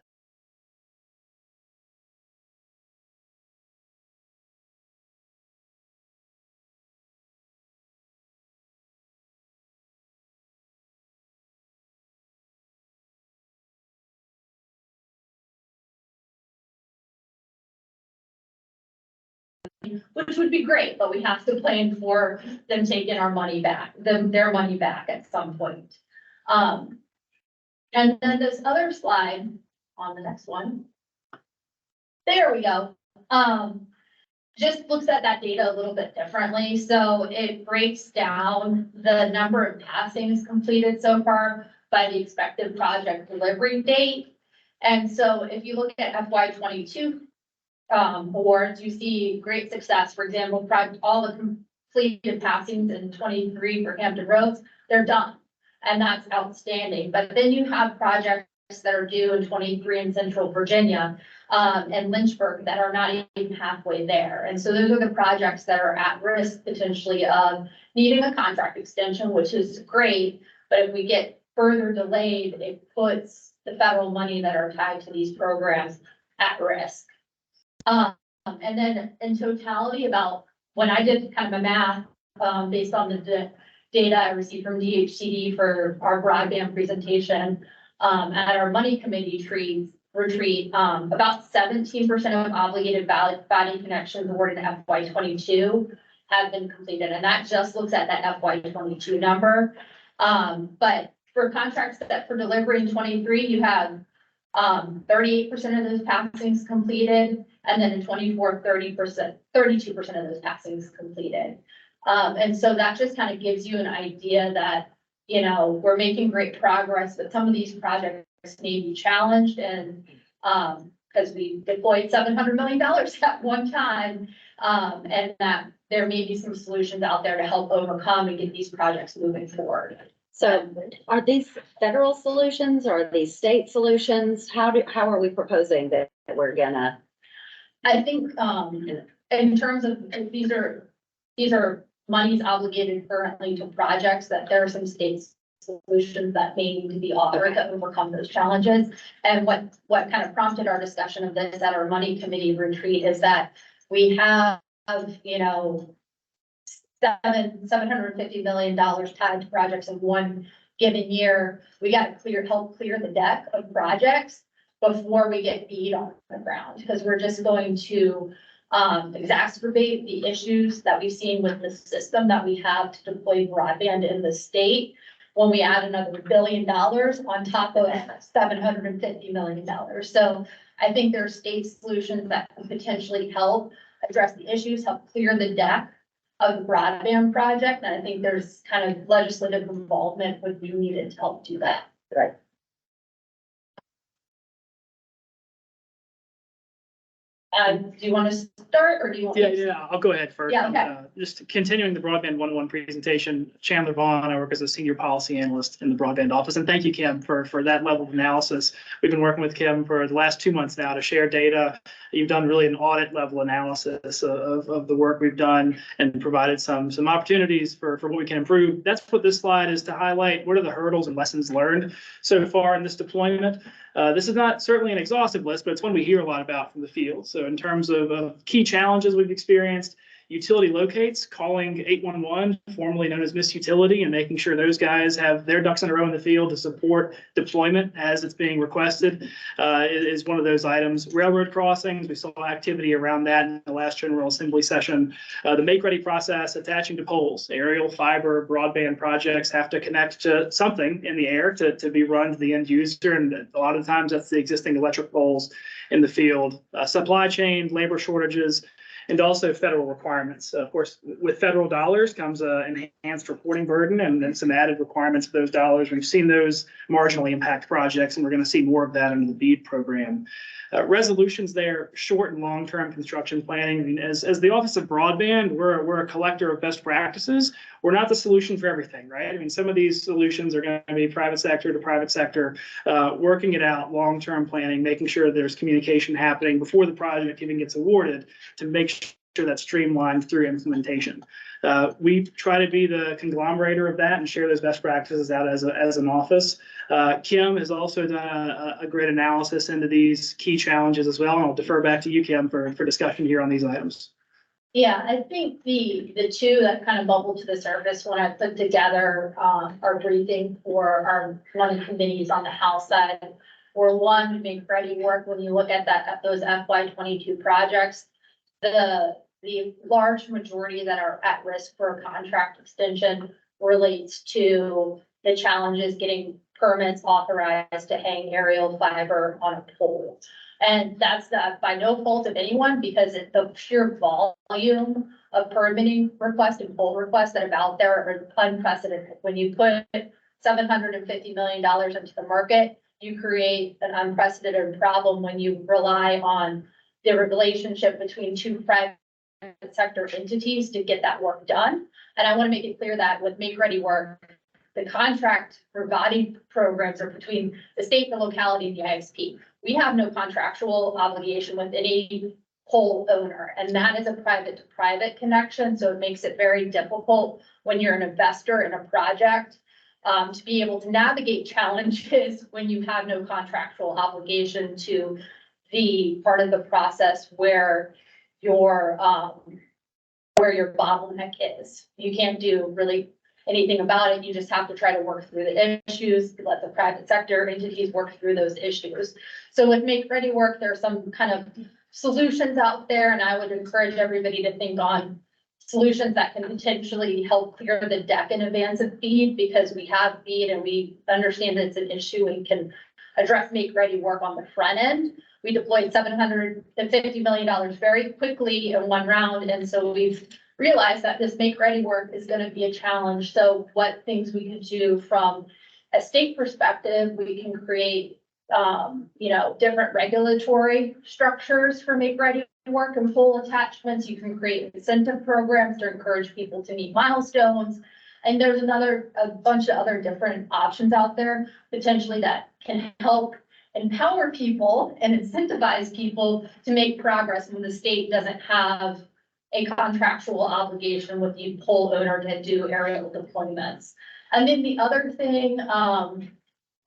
which would be great, but we have to plan for them taking their money back at some point. And then this other slide on the next one. There we go. Just looks at that data a little bit differently. So it breaks down the number of passings completed so far by the expected project delivery date. And so if you look at FY 22 awards, you see great success. For example, all the completed passings in 23 for Hampton Roads, they're done. And that's outstanding. But then you have projects that are due in 23 in Central Virginia and Lynchburg that are not even halfway there. And so those are the projects that are at risk potentially of needing a contract extension, which is great. But if we get further delayed, it puts the federal money that are tied to these programs at risk. And then in totality, about when I did kind of a math based on the data I received from DHCD for our broadband presentation at our money committee retreat, about 17% of obligated body connections awarded in FY 22 have been completed, and that just looks at that FY 22 number. But for contracts that for delivery in 23, you have 38% of those passings completed, and then in 24, 30%, 32% of those passings completed. And so that just kind of gives you an idea that, you know, we're making great progress, but some of these projects may be challenged and, because we deployed $700 million at one time, and that there may be some solutions out there to help overcome and get these projects moving forward. So are these federal solutions or are these state solutions? How are we proposing that we're gonna? I think, in terms of, these are monies obligated currently to projects, that there are some state solutions that may need to be offered to overcome those challenges. And what kind of prompted our discussion of this at our money committee retreat is that we have, you know, $750 million tied to projects in one given year. We got to help clear the deck of projects before we get feet on the ground, because we're just going to exacerbate the issues that we've seen with the system that we have to deploy broadband in the state when we add another $1 billion on top of $750 million. So I think there are state solutions that can potentially help address the issues, help clear the deck of the broadband project. And I think there's kind of legislative involvement would be needed to help do that. Right. Do you want to start or do you want? Yeah, I'll go ahead first. Yeah, okay. Just continuing the Broadband 101 presentation, Chandler Vaughn, I work as a senior policy analyst in the broadband office. And thank you, Kim, for that level of analysis. We've been working with Kim for the last 2 months now to share data. You've done really an audit level analysis of the work we've done and provided some opportunities for what we can improve. That's what this slide is to highlight. What are the hurdles and lessons learned so far in this deployment? This is not certainly an exhaustive list, but it's one we hear a lot about from the field. So in terms of key challenges we've experienced, utility locates, calling 811, formerly known as Miss Utility, and making sure those guys have their ducks in a row in the field to support deployment as it's being requested is one of those items. Railroad crossings, we saw activity around that in the last General Assembly session. The make-ready process, attaching to poles, aerial, fiber, broadband projects have to connect to something in the air to be run to the end user, and a lot of times that's the existing electric poles in the field. Supply chain, labor shortages, and also federal requirements. Of course, with federal dollars comes an enhanced reporting burden and then some added requirements for those dollars. We've seen those marginally impact projects, and we're going to see more of that in the BEAD program. Resolutions there, short and long-term construction planning. I mean, as the Office of Broadband, we're a collector of best practices. We're not the solution for everything, right? I mean, some of these solutions are going to be private sector to private sector, working it out, long-term planning, making sure there's communication happening before the project even gets awarded to make sure that's streamlined through implementation. We try to be the conglomerator of that and share those best practices out as an office. Kim has also done a great analysis into these key challenges as well. And I'll defer back to you, Kim, for discussion here on these items. Yeah, I think the two that kind of bubbled to the surface when I put together our briefing for our money committees on the House side were, one, to make ready work. When you look at those FY 22 projects, the large majority that are at risk for a contract extension relates to the challenges getting permits authorized to hang aerial fiber on a pole. And that's by no fault of anyone, because the sheer volume of permitting requests and pole requests that are out there are unprecedented. When you put $750 million into the market, you create an unprecedented problem when you rely on the relationship between two private sector entities to get that work done. And I want to make it clear that with Make Ready Work, the contract for body programs are between the state, the locality, and the ISP. We have no contractual obligation with any pole owner, and that is a private to private connection. So it makes it very difficult when you're an investor in a project to be able to navigate challenges when you have no contractual obligation to the part of the process where your bottleneck is. You can't do really anything about it. You just have to try to work through the issues, let the private sector entities work through those issues. So with Make Ready Work, there are some kind of solutions out there, and I would encourage everybody to think on solutions that can potentially help clear the deck in advance of BEAD, because we have BEAD and we understand it's an issue and can address make-ready work on the front end. We deployed $750 million very quickly in one round, and so we've realized that this make-ready work is gonna be a challenge. So what things we could do from a state perspective, we can create, different regulatory structures for make-ready work and full attachments. You can create incentive programs to encourage people to meet milestones. And there's a bunch of other different options out there potentially that can help empower people and incentivize people to make progress when the state doesn't have a contractual obligation with the pole owner to do aerial deployments. And then the other thing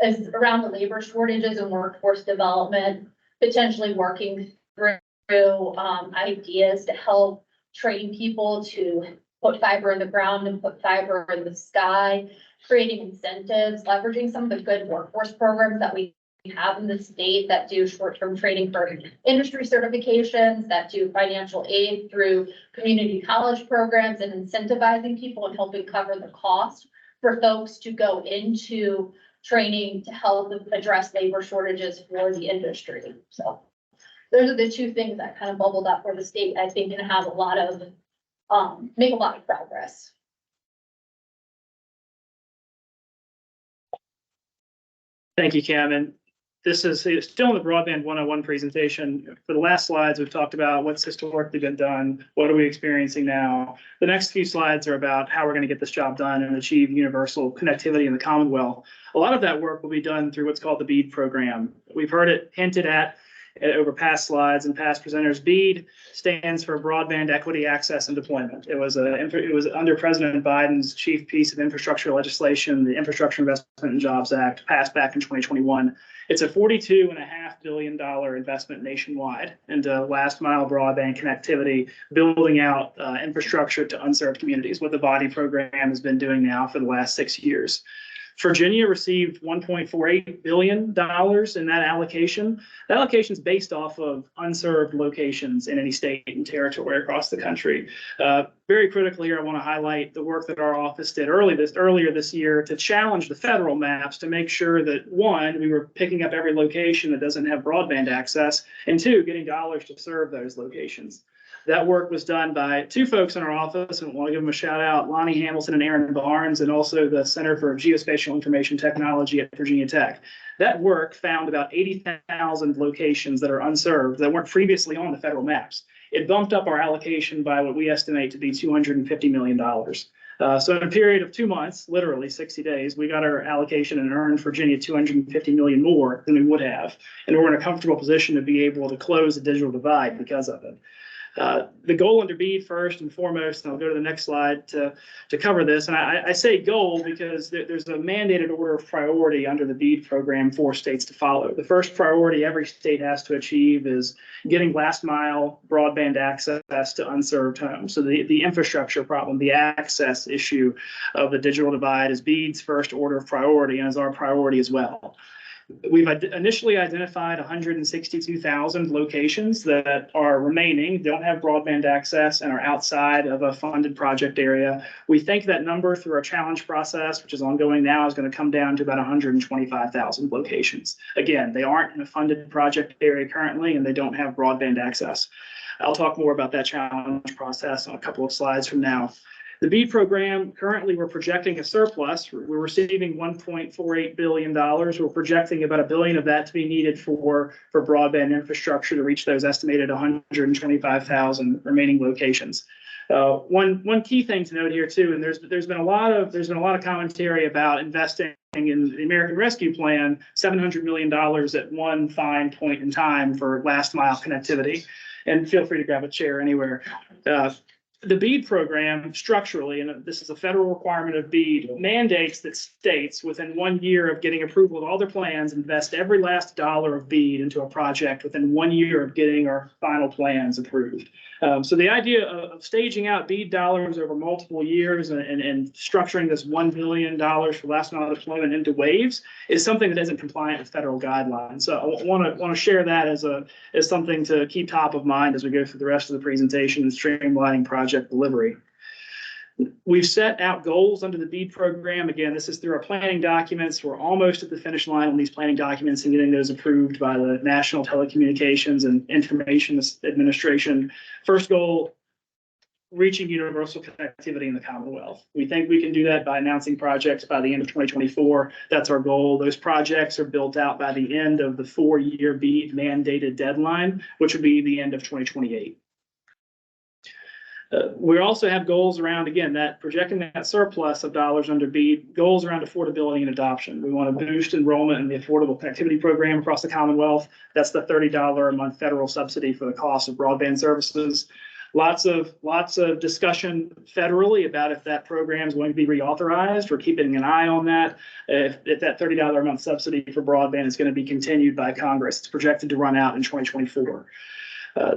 is around the labor shortages and workforce development, potentially working through ideas to help train people to put fiber in the ground and put fiber in the sky, creating incentives, leveraging some of the good workforce programs that we have in the state that do short-term training for industry certifications, that do financial aid through community college programs, and incentivizing people and helping cover the cost for folks to go into training to help address labor shortages for the industry. So those are the two things that kind of bubbled up where the state, I think, can have a lot of, make a lot of progress. Thank you, Kim. And this is still in the Broadband 101 presentation. For the last slides, we've talked about what's historically been done. What are we experiencing now? The next few slides are about how we're going to get this job done and achieve universal connectivity in the Commonwealth. A lot of that work will be done through what's called the BEAD program. We've heard it hinted at over past slides and past presenters. BEAD stands for Broadband Equity, Access, and Deployment. It was under President Biden's chief piece of infrastructure legislation, the Infrastructure Investment and Jobs Act, passed back in 2021. It's a $42.5 billion investment nationwide into last mile broadband connectivity, building out infrastructure to unserved communities, what the BODI program has been doing now for the last 6 years. Virginia received $1.48 billion in that allocation. The allocation is based off of unserved locations in any state and territory across the country. Very critically here, I want to highlight the work that our office did earlier this year to challenge the federal maps to make sure that, one, we were picking up every location that doesn't have broadband access, and two, getting dollars to serve those locations. That work was done by two folks in our office, and I want to give them a shout out, Lonnie Hamilton and Aaron Barnes, and also the Center for Geospatial Information Technology at Virginia Tech. That work found about 80,000 locations that are unserved that weren't previously on the federal maps. It bumped up our allocation by what we estimate to be $250 million. So in a period of 2 months, literally 60 days, we got our allocation and earned Virginia $250 million more than we would have. And we're in a comfortable position to be able to close the digital divide because of it. The goal under BEAD, first and foremost, and I'll go to the next slide to cover this. And I say goal because there's a mandated order of priority under the BEAD program for states to follow. The first priority every state has to achieve is getting last mile broadband access to unserved homes. So the infrastructure problem, the access issue of the digital divide is BEAD's first order of priority and is our priority as well. We've initially identified 162,000 locations that are remaining, don't have broadband access, and are outside of a funded project area. We think that number through our challenge process, which is ongoing now, is going to come down to about 125,000 locations. Again, they aren't in a funded project area currently, and they don't have broadband access. I'll talk more about that challenge process on a couple of slides from now. The BEAD program, currently we're projecting a surplus. We're receiving $1.48 billion. We're projecting about $1 billion of that to be needed for broadband infrastructure to reach those estimated 125,000 remaining locations. One key thing to note here too, and there's been a lot of commentary about investing in the American Rescue Plan, $700 million at one fine point in time for last mile connectivity. And feel free to grab a chair anywhere. The BEAD program structurally, and this is a federal requirement of BEAD, mandates that states within 1 year of getting approval of all their plans invest every last dollar of BEAD into a project within 1 year of getting our final plans approved. So the idea of staging out BEAD dollars over multiple years and structuring this $1 billion for last mile deployment into waves is something that isn't compliant with federal guidelines. So I want to share that as something to keep top of mind as we go through the rest of the presentation and streamlining projects project delivery. We've set out goals under the BEAD program. Again, this is through our planning documents. We're almost at the finish line on these planning documents and getting those approved by the National Telecommunications and Information Administration. First goal, reaching universal connectivity in the Commonwealth. We think we can do that by announcing projects by the end of 2024. That's our goal. Those projects are built out by the end of the 4-year BEAD mandated deadline, which would be the end of 2028. We also have goals around, again, that projecting that surplus of dollars under BEAD, goals around affordability and adoption. We want to boost enrollment in the Affordable Connectivity Program across the Commonwealth. That's the $30 a month federal subsidy for the cost of broadband services. Lots of discussion federally about if that program is going to be reauthorized. We're keeping an eye on that. If that $30 a month subsidy for broadband is going to be continued by Congress. It's projected to run out in 2024.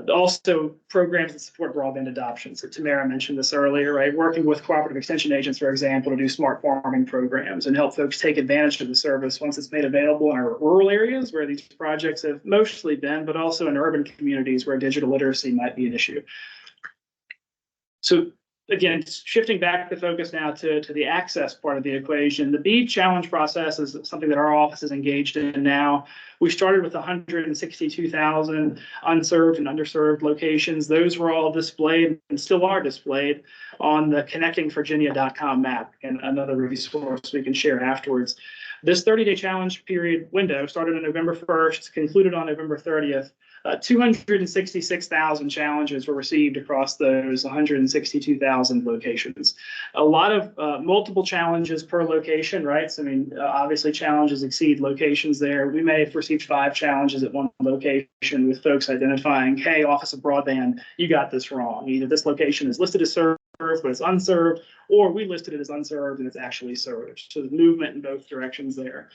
Also, programs that support broadband adoption. So Tamara mentioned this earlier, right? Working with cooperative extension agents, for example, to do smart farming programs and help folks take advantage of the service once it's made available in our rural areas where these projects have mostly been, but also in urban communities where digital literacy might be an issue. So again, shifting back the focus now to the access part of the equation, the BEAD challenge process is something that our office is engaged in now. We started with 162,000 unserved and underserved locations. Those were all displayed and still are displayed on the connectingvirginia.com map, and another resource we can share afterwards. This 30-day challenge period window started on November 1st, concluded on November 30th. 266,000 challenges were received across those 162,000 locations. A lot of multiple challenges per location, right? So, I mean, obviously challenges exceed locations there. We may have received 5 challenges at one location with folks identifying, hey, Office of Broadband, you got this wrong. Either this location is listed as served, but it's unserved, or we listed it as unserved and it's actually served. So the movement in both directions there.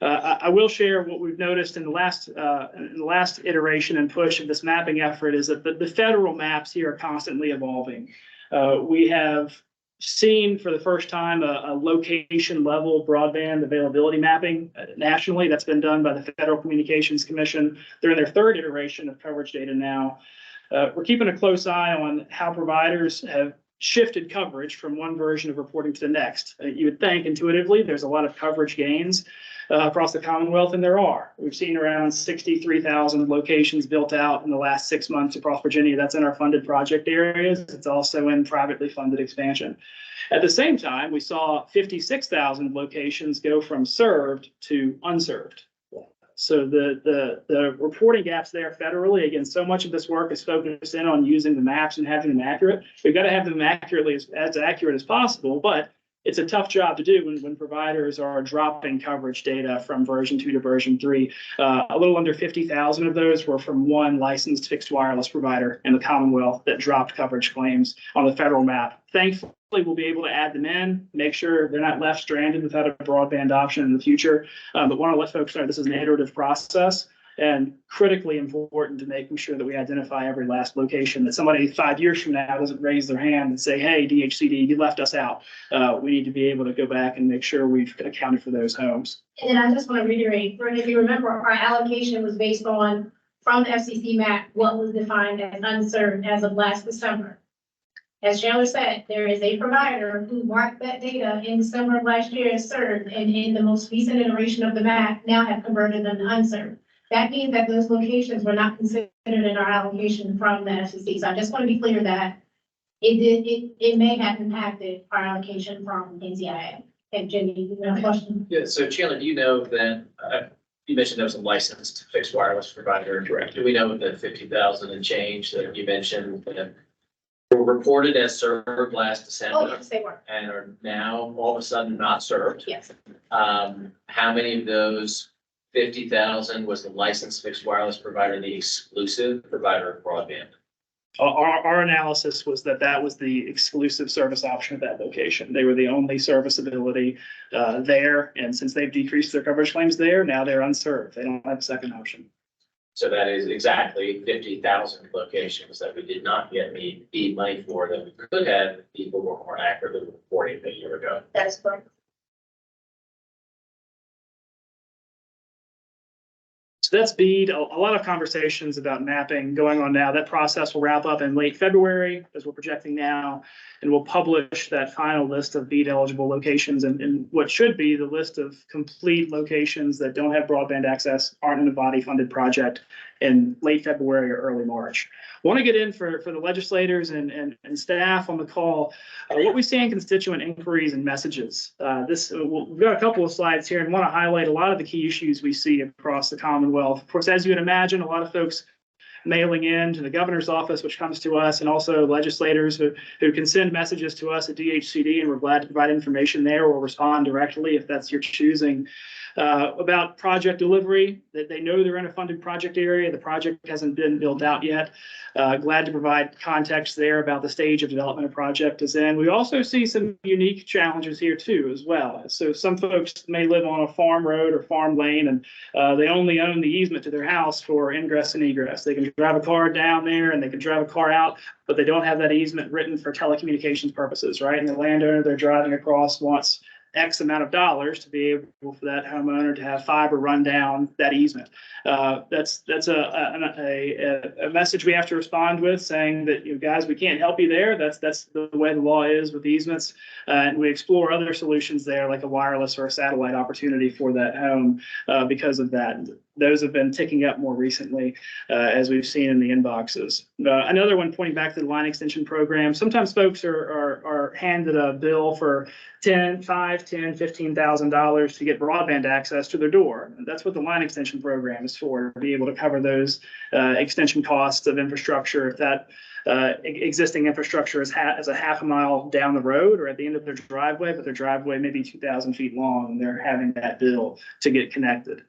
I will share what we've noticed in the last iteration and push of this mapping effort is that the federal maps here are constantly evolving. We have seen for the first time a location level broadband availability mapping nationally. That's been done by the Federal Communications Commission. They're in their 3rd iteration of coverage data now. We're keeping a close eye on how providers have shifted coverage from one version of reporting to the next. You would think intuitively there's a lot of coverage gains across the Commonwealth, and there are. We've seen around 63,000 locations built out in the last 6 months across Virginia. That's in our funded project areas. It's also in privately funded expansion. At the same time, we saw 56,000 locations go from served to unserved. So the reporting gaps there federally, again, so much of this work is focused in on using the maps and having them accurate. We've got to have them accurately as accurate as possible, but it's a tough job to do when providers are dropping coverage data from version 2 to version 3. A little under 50,000 of those were from one licensed fixed wireless provider in the Commonwealth that dropped coverage claims on the federal map. Thankfully, we'll be able to add them in, make sure they're not left stranded without a broadband option in the future. But want to let folks know this is an iterative process and critically important to making sure that we identify every last location, that somebody 5 years from now doesn't raise their hand and say, hey, DHCD, you left us out. We need to be able to go back and make sure we've accounted for those homes. And then I just want to reiterate, if you remember, our allocation was based on, from the FCC map, what was defined as unserved as of last December. As Chandler said, there is a provider who marked that data in December of last year as served, and in the most recent iteration of the map, now have converted them to unserved. That means that those locations were not considered in our allocation from the FCC. So I just want to be clear that it may have impacted our allocation from NCIA. And Jenny, you have a question? Yeah, so Chandler, do you know that, you mentioned there was a licensed fixed wireless provider. Correct. Do we know the 50,000 and change that you mentioned that were reported as served last December? Oh, yes, they were. And are now all of a sudden not served? Yes. How many of those 50,000 was the licensed fixed wireless provider, the exclusive provider of broadband? Our analysis was that was the exclusive service option at that location. They were the only serviceability there. And since they've decreased their coverage claims there, now they're unserved. They don't have a second option. So that is exactly 50,000 locations that we did not get the money for that we could have if people were more accurately reporting a year ago. That is correct. So that's BEAD. A lot of conversations about mapping going on now. That process will wrap up in late February, as we're projecting now, and we'll publish that final list of BEAD eligible locations and what should be the list of complete locations that don't have broadband access, aren't in a body funded project in late February or early March. Want to get in for the legislators and staff on the call, what we see in constituent inquiries and messages. We've got a couple of slides here and want to highlight a lot of the key issues we see across the Commonwealth. Of course, as you would imagine, a lot of folks mailing in to the governor's office, which comes to us, and also legislators who can send messages to us at DHCD, and we're glad to provide information there or respond directly if that's your choosing. About project delivery, that they know they're in a funded project area. The project hasn't been built out yet. Glad to provide context there about the stage of development a project is in. We also see some unique challenges here too as well. So some folks may live on a farm road or farm lane, and they only own the easement to their house for ingress and egress. They can drive a car down there and they can drive a car out, but they don't have that easement written for telecommunications purposes, right? And the landowner they're driving across wants X amount of dollars to be able for that homeowner to have fiber run down that easement. That's a message we have to respond with, saying that, you know, guys, we can't help you there. That's the way the law is with easements, and we explore other solutions there, like a wireless or a satellite opportunity for that home because of that. Those have been ticking up more recently, as we've seen in the inboxes. Another one pointing back to the line extension program. Sometimes folks are handed a bill for $15,000 to get broadband access to their door. And that's what the line extension program is for, to be able to cover those extension costs of infrastructure. If that existing infrastructure is a half a mile down the road or at the end of their driveway, but their driveway may be 2,000 feet long, and they're having that bill to get connected.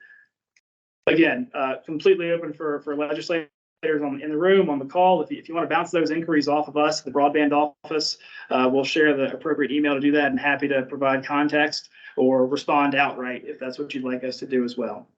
Again, completely open for legislators in the room, on the call. If you want to bounce those inquiries off of us, the broadband office, we'll share the appropriate email to do that, and happy to provide context or respond outright if that's what you'd like us to do as well.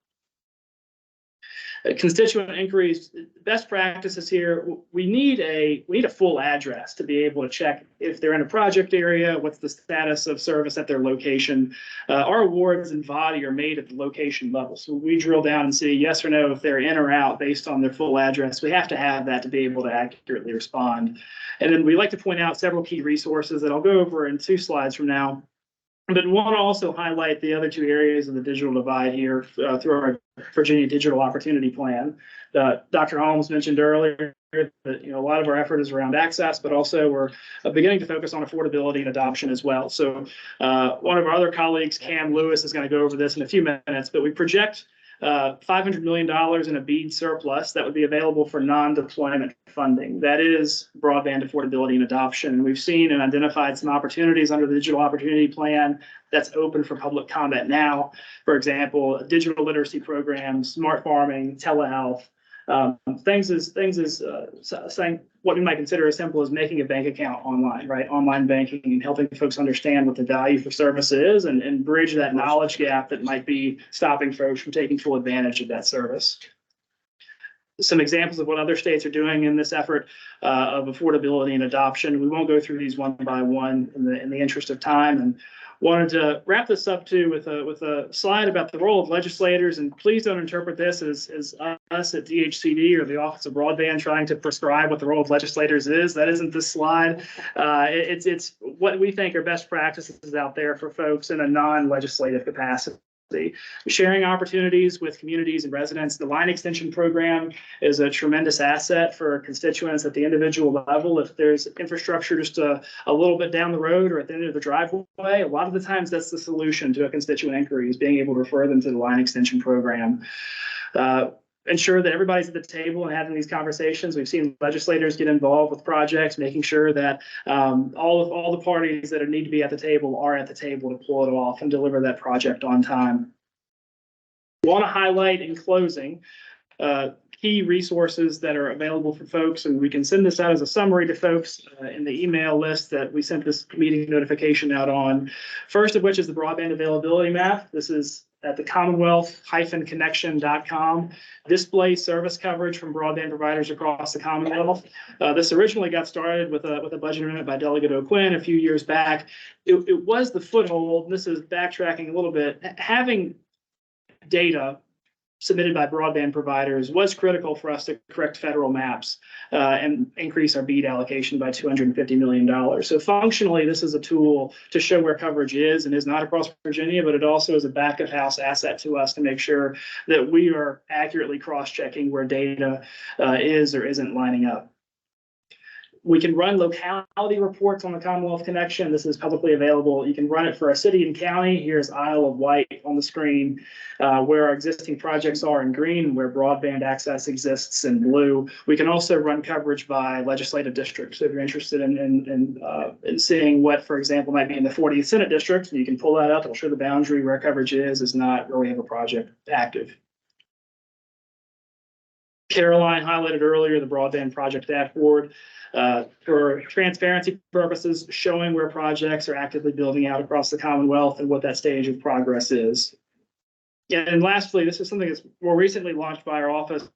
Constituent inquiries, best practices here. We need a full address to be able to check if they're in a project area, what's the status of service at their location. Our awards and body are made at the location level. So we drill down and see yes or no if they're in or out based on their full address. We have to have that to be able to accurately respond. And then we like to point out several key resources that I'll go over in 2 slides from now. But want to also highlight the other 2 areas of the digital divide here through our Virginia Digital Opportunity Plan. Dr. Holmes mentioned earlier that, you know, a lot of our effort is around access, but also we're beginning to focus on affordability and adoption as well. So one of our other colleagues, Cam Lewis, is going to go over this in a few minutes, but we project $500 million in a BEAD surplus that would be available for non-deployment funding. That is broadband affordability and adoption. We've seen and identified some opportunities under the Digital Opportunity Plan that's open for public comment now. For example, digital literacy programs, smart farming, telehealth, things as saying what we might consider as simple as making a bank account online, right? Online banking, and helping folks understand what the value for service is and bridge that knowledge gap that might be stopping folks from taking full advantage of that service. Some examples of what other states are doing in this effort of affordability and adoption. We won't go through these one by one in the interest of time, and wanted to wrap this up too with a slide about the role of legislators. And please don't interpret this as us at DHCD or the Office of Broadband trying to prescribe what the role of legislators is. That isn't this slide. It's what we think are best practices out there for folks in a non-legislative capacity. Sharing opportunities with communities and residents. The line extension program is a tremendous asset for constituents at the individual level. If there's infrastructure just a little bit down the road or at the end of the driveway, a lot of the times that's the solution to a constituent inquiry, is being able to refer them to the line extension program. Ensure that everybody's at the table and having these conversations. We've seen legislators get involved with projects, making sure that all the parties that need to be at the table are at the table to pull it off and deliver that project on time. Want to highlight in closing key resources that are available for folks, and we can send this out as a summary to folks in the email list that we sent this meeting notification out on. First of which is the broadband availability map. This is at the commonwealth-connection.com. Display service coverage from broadband providers across the Commonwealth. This originally got started with a budget amendment by Delegate O'Quinn a few years back. It was the foothold. This is backtracking a little bit. Having data submitted by broadband providers was critical for us to correct federal maps and increase our BEAD allocation by $250 million. So functionally, this is a tool to show where coverage is and is not across Virginia, but it also is a back of house asset to us to make sure that we are accurately cross-checking where data is or isn't lining up. We can run locality reports on the Commonwealth Connection. This is publicly available. You can run it for a city and county. Here's Isle of Wight on the screen, where our existing projects are in green, where broadband access exists in blue. We can also run coverage by legislative district. So if you're interested in seeing what, for example, might be in the 40th Senate District, you can pull that up. It'll show the boundary where coverage is not, where we have a project active. Caroline highlighted earlier the broadband project dashboard. For transparency purposes, showing where projects are actively building out across the Commonwealth and what that stage of progress is. And lastly, this is something that's more recently launched by our office,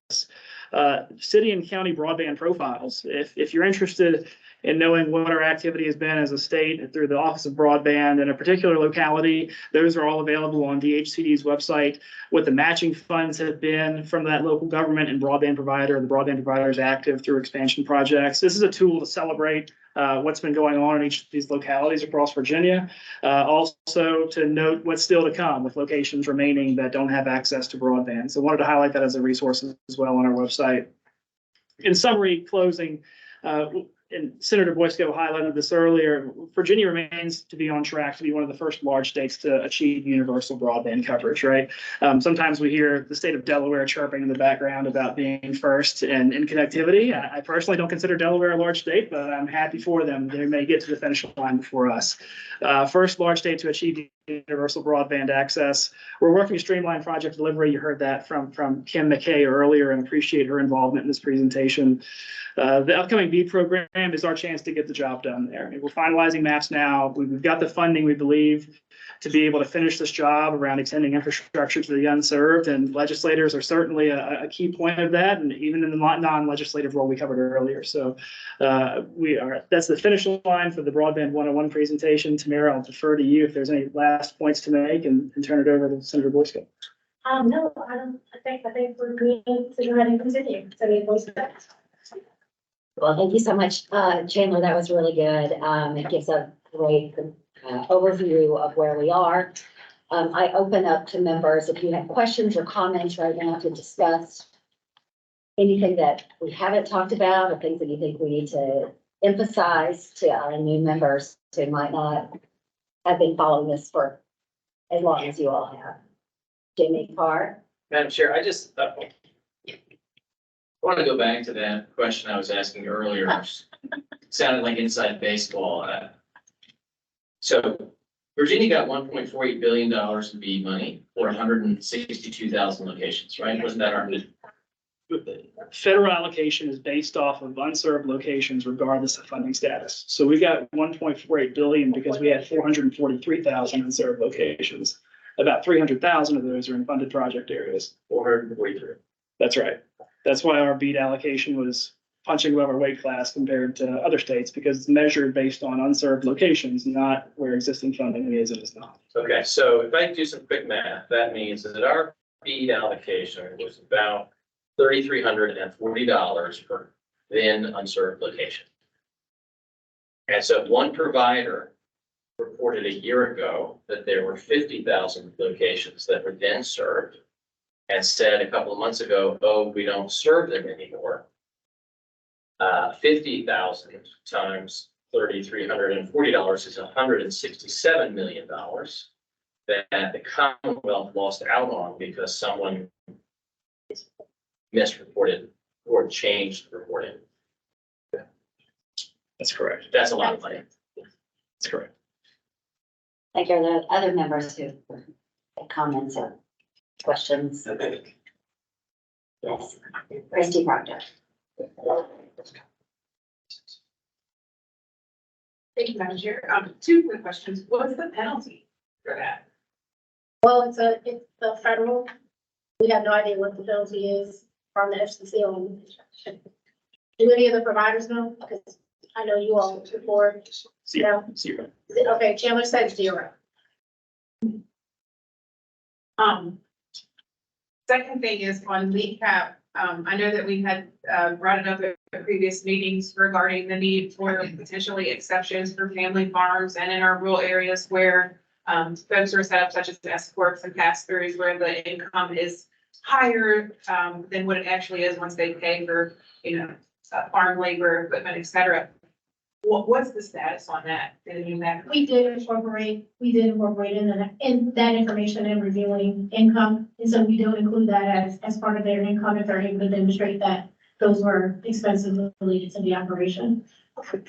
city and county broadband profiles. If you're interested in knowing what our activity has been as a state through the Office of Broadband in a particular locality, those are all available on DHCD's website. What the matching funds have been from that local government and broadband provider, the broadband provider is active through expansion projects. This is a tool to celebrate what's been going on in each of these localities across Virginia. Also to note what's still to come with locations remaining that don't have access to broadband. So I wanted to highlight that as a resource as well on our website. In summary, closing, and Senator Boysko highlighted this earlier, Virginia remains to be on track to be one of the first large states to achieve universal broadband coverage, right? Sometimes we hear the state of Delaware chirping in the background about being first in connectivity. I personally don't consider Delaware a large state, but I'm happy for them. They may get to the finish line before us. First large state to achieve universal broadband access. We're working to streamline project delivery. You heard that from Kim McKay earlier, and appreciate her involvement in this presentation. The upcoming BEAD program is our chance to get the job done there. I mean, we're finalizing maps now. We've got the funding, we believe, to be able to finish this job around extending infrastructure to the unserved, and legislators are certainly a key point of that, and even in the non-legislative role we covered earlier. So that's the finish line for the Broadband 101 presentation. Tamara, I'll defer to you if there's any last points to make, and turn it over to Senator Boysko. No, I don't, I think we're good to go ahead and continue. Senator Boysko. Well, thank you so much, Chandler. That was really good. It gives a great overview of where we are. I open up to members if you have questions or comments right now to discuss anything that we haven't talked about, or things that you think we need to emphasize to our new members who might not have been following this for as long as you all have. Jamie Carr. Madam Chair, I just want to go back to that question I was asking earlier. It sounded like inside baseball. So Virginia got $1.48 billion in BEAD money for 162,000 locations, right? Wasn't that our? Federal allocation is based off of unserved locations regardless of funding status. So we got 1.48 billion because we had 443,000 unserved locations. About 300,000 of those are in funded project areas. 443. That's right. That's why our BEAD allocation was punching above our weight class compared to other states, because it's measured based on unserved locations, not where existing funding is and is not. Okay, so if I do some quick math, that means that our BEAD allocation was about $3,340 per then unserved location. And so one provider reported a year ago that there were 50,000 locations that were then served, and said a couple of months ago, oh, we don't serve them anymore. 50,000 times $3,340 is $167 million that the Commonwealth lost out on because someone misreported or changed reporting. That's correct. That's a lot of money. That's correct. Thank you. Are there other members who have comments or questions? Yes, Christy Proctor. Thank you, Madam Chair. Two quick questions. What's the penalty for that? Well, it's the federal. We have no idea what the penalty is from the FCC on. Do any of the providers know? Because I know you all report. Zero. Okay, Chandler said 0. Second thing is on lead cap. I know that we had brought it up at previous meetings regarding the need for potentially exceptions for family farms and in our rural areas where folks are set up such as S corps and pass-throughs where the income is higher than what it actually is once they pay for, farm labor, equipment, et cetera. What's the status on that? We did incorporate in that information and reviewing income. And so we do include that as part of their income if they're able to demonstrate that those were expenses related to the operation.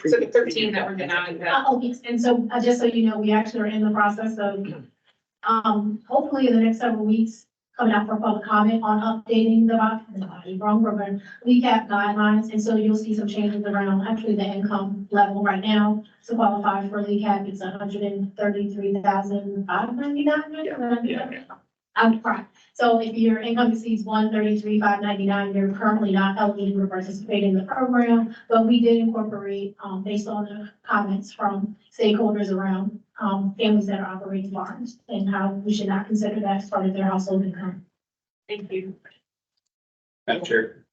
So the 13 that were denied that. Yes. And so just so you know, we actually are in the process of, hopefully in the next several weeks, coming out for public comment on updating wrong program, LECAP guidelines. And so you'll see some changes around actually the income level right now. To qualify for LECAP, it's $133,599. I'm correct. So if your income exceeds $133,599, you're currently not eligible to participate in the program. But we did incorporate, based on the comments from stakeholders around families that are operating farms and how we should not consider that as part of their household income. Thank you. Madam Chair,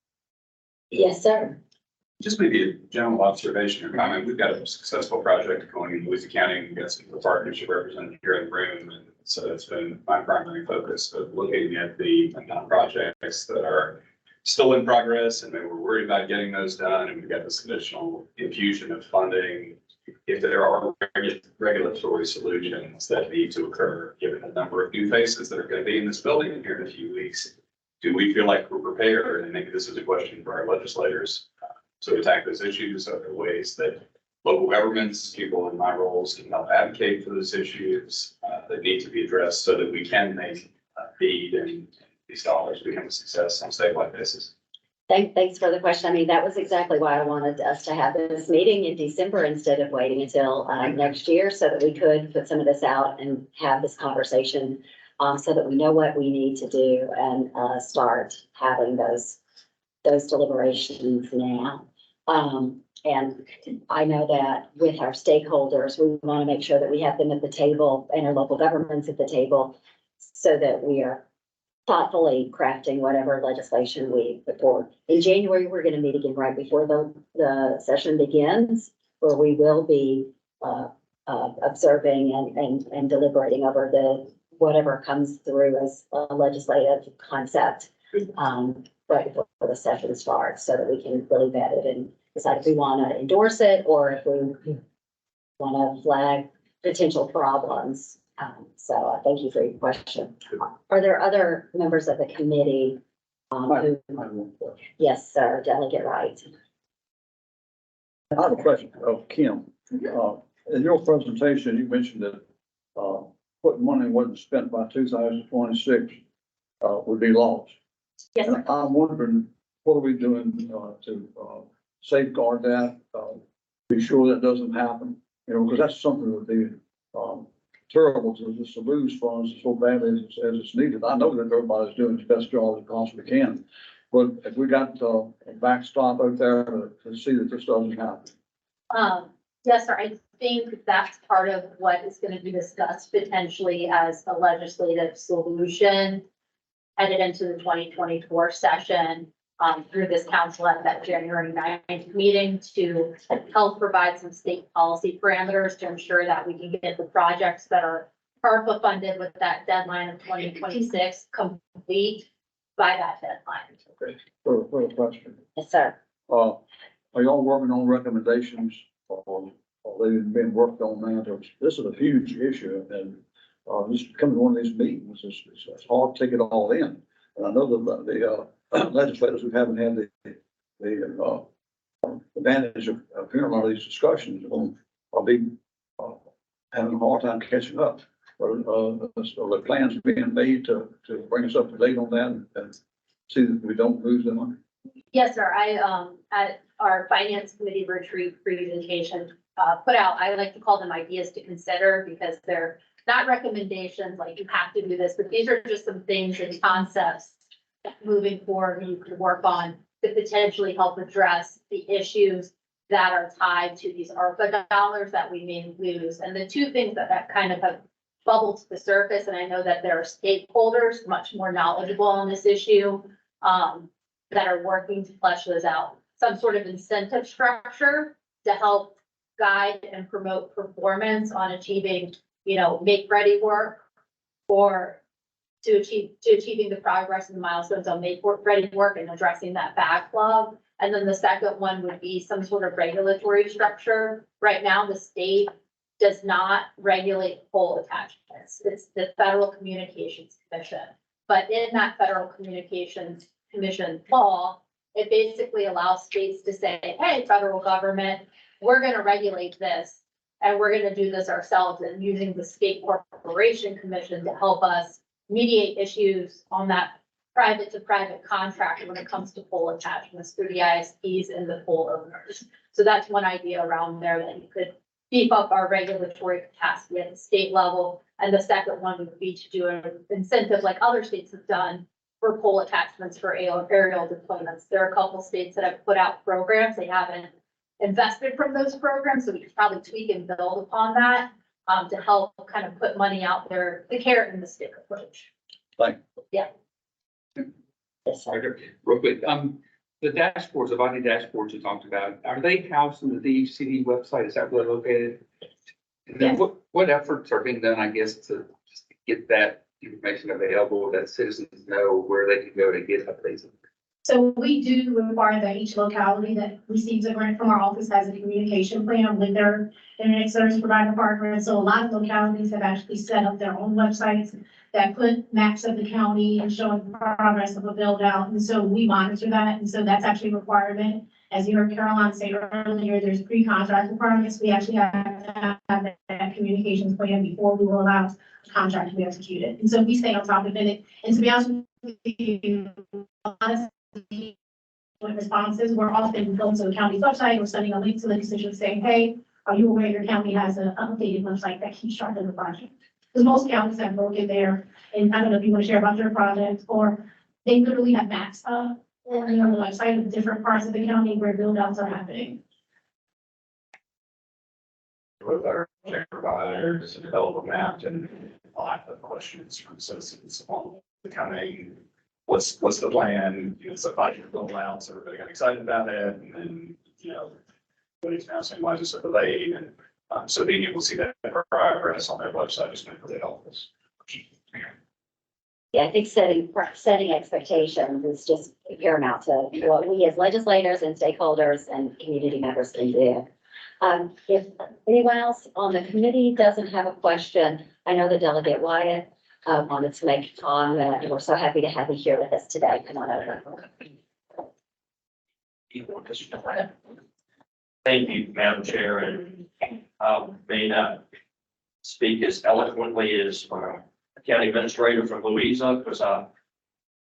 Yes, sir. just maybe a general observation or comment. We've got a successful project going in Louisa County. We've got some of the partnership represented here in the room. And so that's been my primary focus of looking at the projects that are still in progress and maybe we're worried about getting those done. And we've got this additional infusion of funding. If there are regulatory solutions that need to occur, given the number of new faces that are going to be in this building here in a few weeks, do we feel like we're prepared? And maybe this is a question for our legislators to attack those issues. Are there ways that local governments, people in my roles can help advocate for those issues that need to be addressed so that we can make BEAD and these dollars become a success on a statewide basis? Thanks for the question. I mean, that was exactly why I wanted us to have this meeting in December instead of waiting until next year so that we could put some of this out and have this conversation so that we know what we need to do and start having those deliberations now. And I know that with our stakeholders, we want to make sure that we have them at the table and our local governments at the table so that we are thoughtfully crafting whatever legislation we put forward. In January, we're going to meet again right before the session begins, where we will be observing and deliberating over whatever comes through as a legislative concept right before the session starts, so that we can really vet it and decide if we want to endorse it or if we want to flag potential problems. So thank you for your question. Are there other members of the committee? Yes, sir, Delegate Wright. I have a question of Kim. In your presentation, you mentioned that what money wasn't spent by 2026 would be lost. Yes, sir. And I'm wondering, what are we doing to safeguard that, be sure that doesn't happen? Because that's something that would be terrible to lose funds so badly as it's needed. I know that everybody's doing the best job they possibly can, but if we got a backstop out there to see that this doesn't happen. Yes, sir. I think that's part of what is going to be discussed potentially as a legislative solution headed into the 2024 session through this council at that January 9th meeting to help provide some state policy parameters to ensure that we can get the projects that are ARPA funded with that deadline of 2026 complete by that deadline. Okay. For a question. Yes, sir. Are y'all working on recommendations or are they being worked on now? This is a huge issue and just coming to one of these meetings, it's hard to take it all in. And I know that the legislators who haven't had the advantage of hearing a lot of these discussions will be having a hard time catching up. So the plans being made to bring us up to date on that and see that we don't lose the money. Yes, sir. I, at our finance committee retreat presentation, put out, I like to call them ideas to consider because they're not recommendations like you have to do this, but these are just some things and concepts moving forward you could work on to potentially help address the issues that are tied to these ARPA dollars that we may lose. And the two things that kind of have bubble to the surface, and I know that there are stakeholders much more knowledgeable on this issue, that are working to flesh those out. Some sort of incentive structure to help guide and promote performance on achieving, make-ready work, or to achieving the progress and the milestones on make-ready work and addressing that backlog. And then the second one would be some sort of regulatory structure. Right now, the state does not regulate pole attachments. It's the Federal Communications Commission. But in that Federal Communications Commission law, it basically allows states to say, hey, federal government, we're gonna regulate this, and we're gonna do this ourselves, and using the State Corporation Commission to help us mediate issues on that private to private contract when it comes to pole attachments through the ISPs and the pole owners. So that's one idea around there, that you could beef up our regulatory capacity at the state level. And the second one would be to do an incentive like other states have done for pole attachments for aerial deployments. There are a couple states that have put out programs. They haven't invested from those programs, so we could probably tweak and build upon that to help kind of put money out there, the carrot and the stick approach. Thank Yes, sir. Real quick, the dashboards, the body dashboards you talked about, are they housed in the DHCD website? Is that where they're located? And then what efforts are being done, I guess, to just get that information available, that citizens know where they can go to get updates? So we do require that each locality that receives a grant from our office has a communication plan with their internet service provider partner. And so a lot of localities have actually set up their own websites that put maps of the county and showing progress of a build out. And so we monitor that. And so that's actually a requirement. As you heard Caroline say earlier, there's pre-contract requirements. We actually have to have that communications plan before we will allow the contract to be executed. And so we stay on top of it. And to be honest with you, honestly, responses, we're often going to the county's website or sending a link to the constituents saying, hey, are you aware your county has an updated website that keeps track of the project? Because most counties have broken there, and I don't know if you want to share about your project, or they literally have maps up on the website of different parts of the county where build outs are happening. With our providers, develop a map, and a lot of questions from citizens on the county. What's the plan? It's a budget roll out, so everybody got excited about it, and then, everybody's now saying, why is it so delayed? And so being able to see that progress on their website is going to really help us. Yeah, I think setting expectations is just paramount to what we as legislators and stakeholders and community members can do. If anyone else on the committee doesn't have a question, I know the Delegate Wyatt wanted to make a comment, and we're so happy to have you here with us today. Come on over. Thank you, Madam Chair, and may not speak as eloquently as my county administrator from Louisa, because I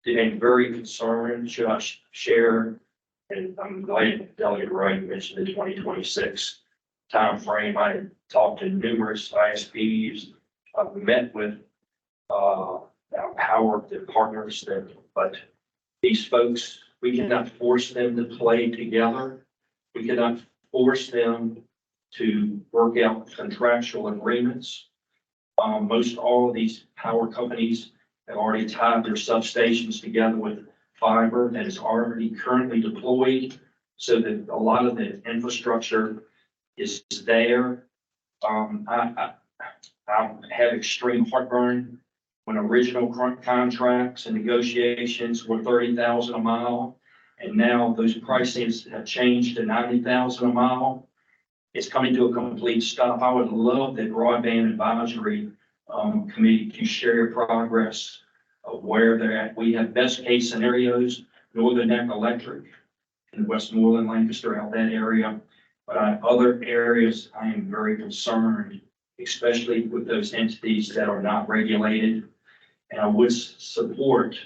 am very concerned. Should I share? And I'm glad Delegate Wright mentioned the 2026 timeframe. I talked to numerous ISPs. I've met with our power partners, but these folks, we cannot force them to play together. We cannot force them to work out contractual agreements. Most all of these power companies have already tied their substations together with fiber that is already currently deployed, so that a lot of the infrastructure is there. I have extreme heartburn when original contracts and negotiations were 30,000 a mile, and now those pricings have changed to 90,000 a mile. It's coming to a complete stop. I would love the Broadband Advisory Committee to share progress of where they're at. We have best case scenarios, Northern Neck Electric in Westmoreland, Lancaster, out that area. But other areas, I am very concerned, especially with those entities that are not regulated. And I would support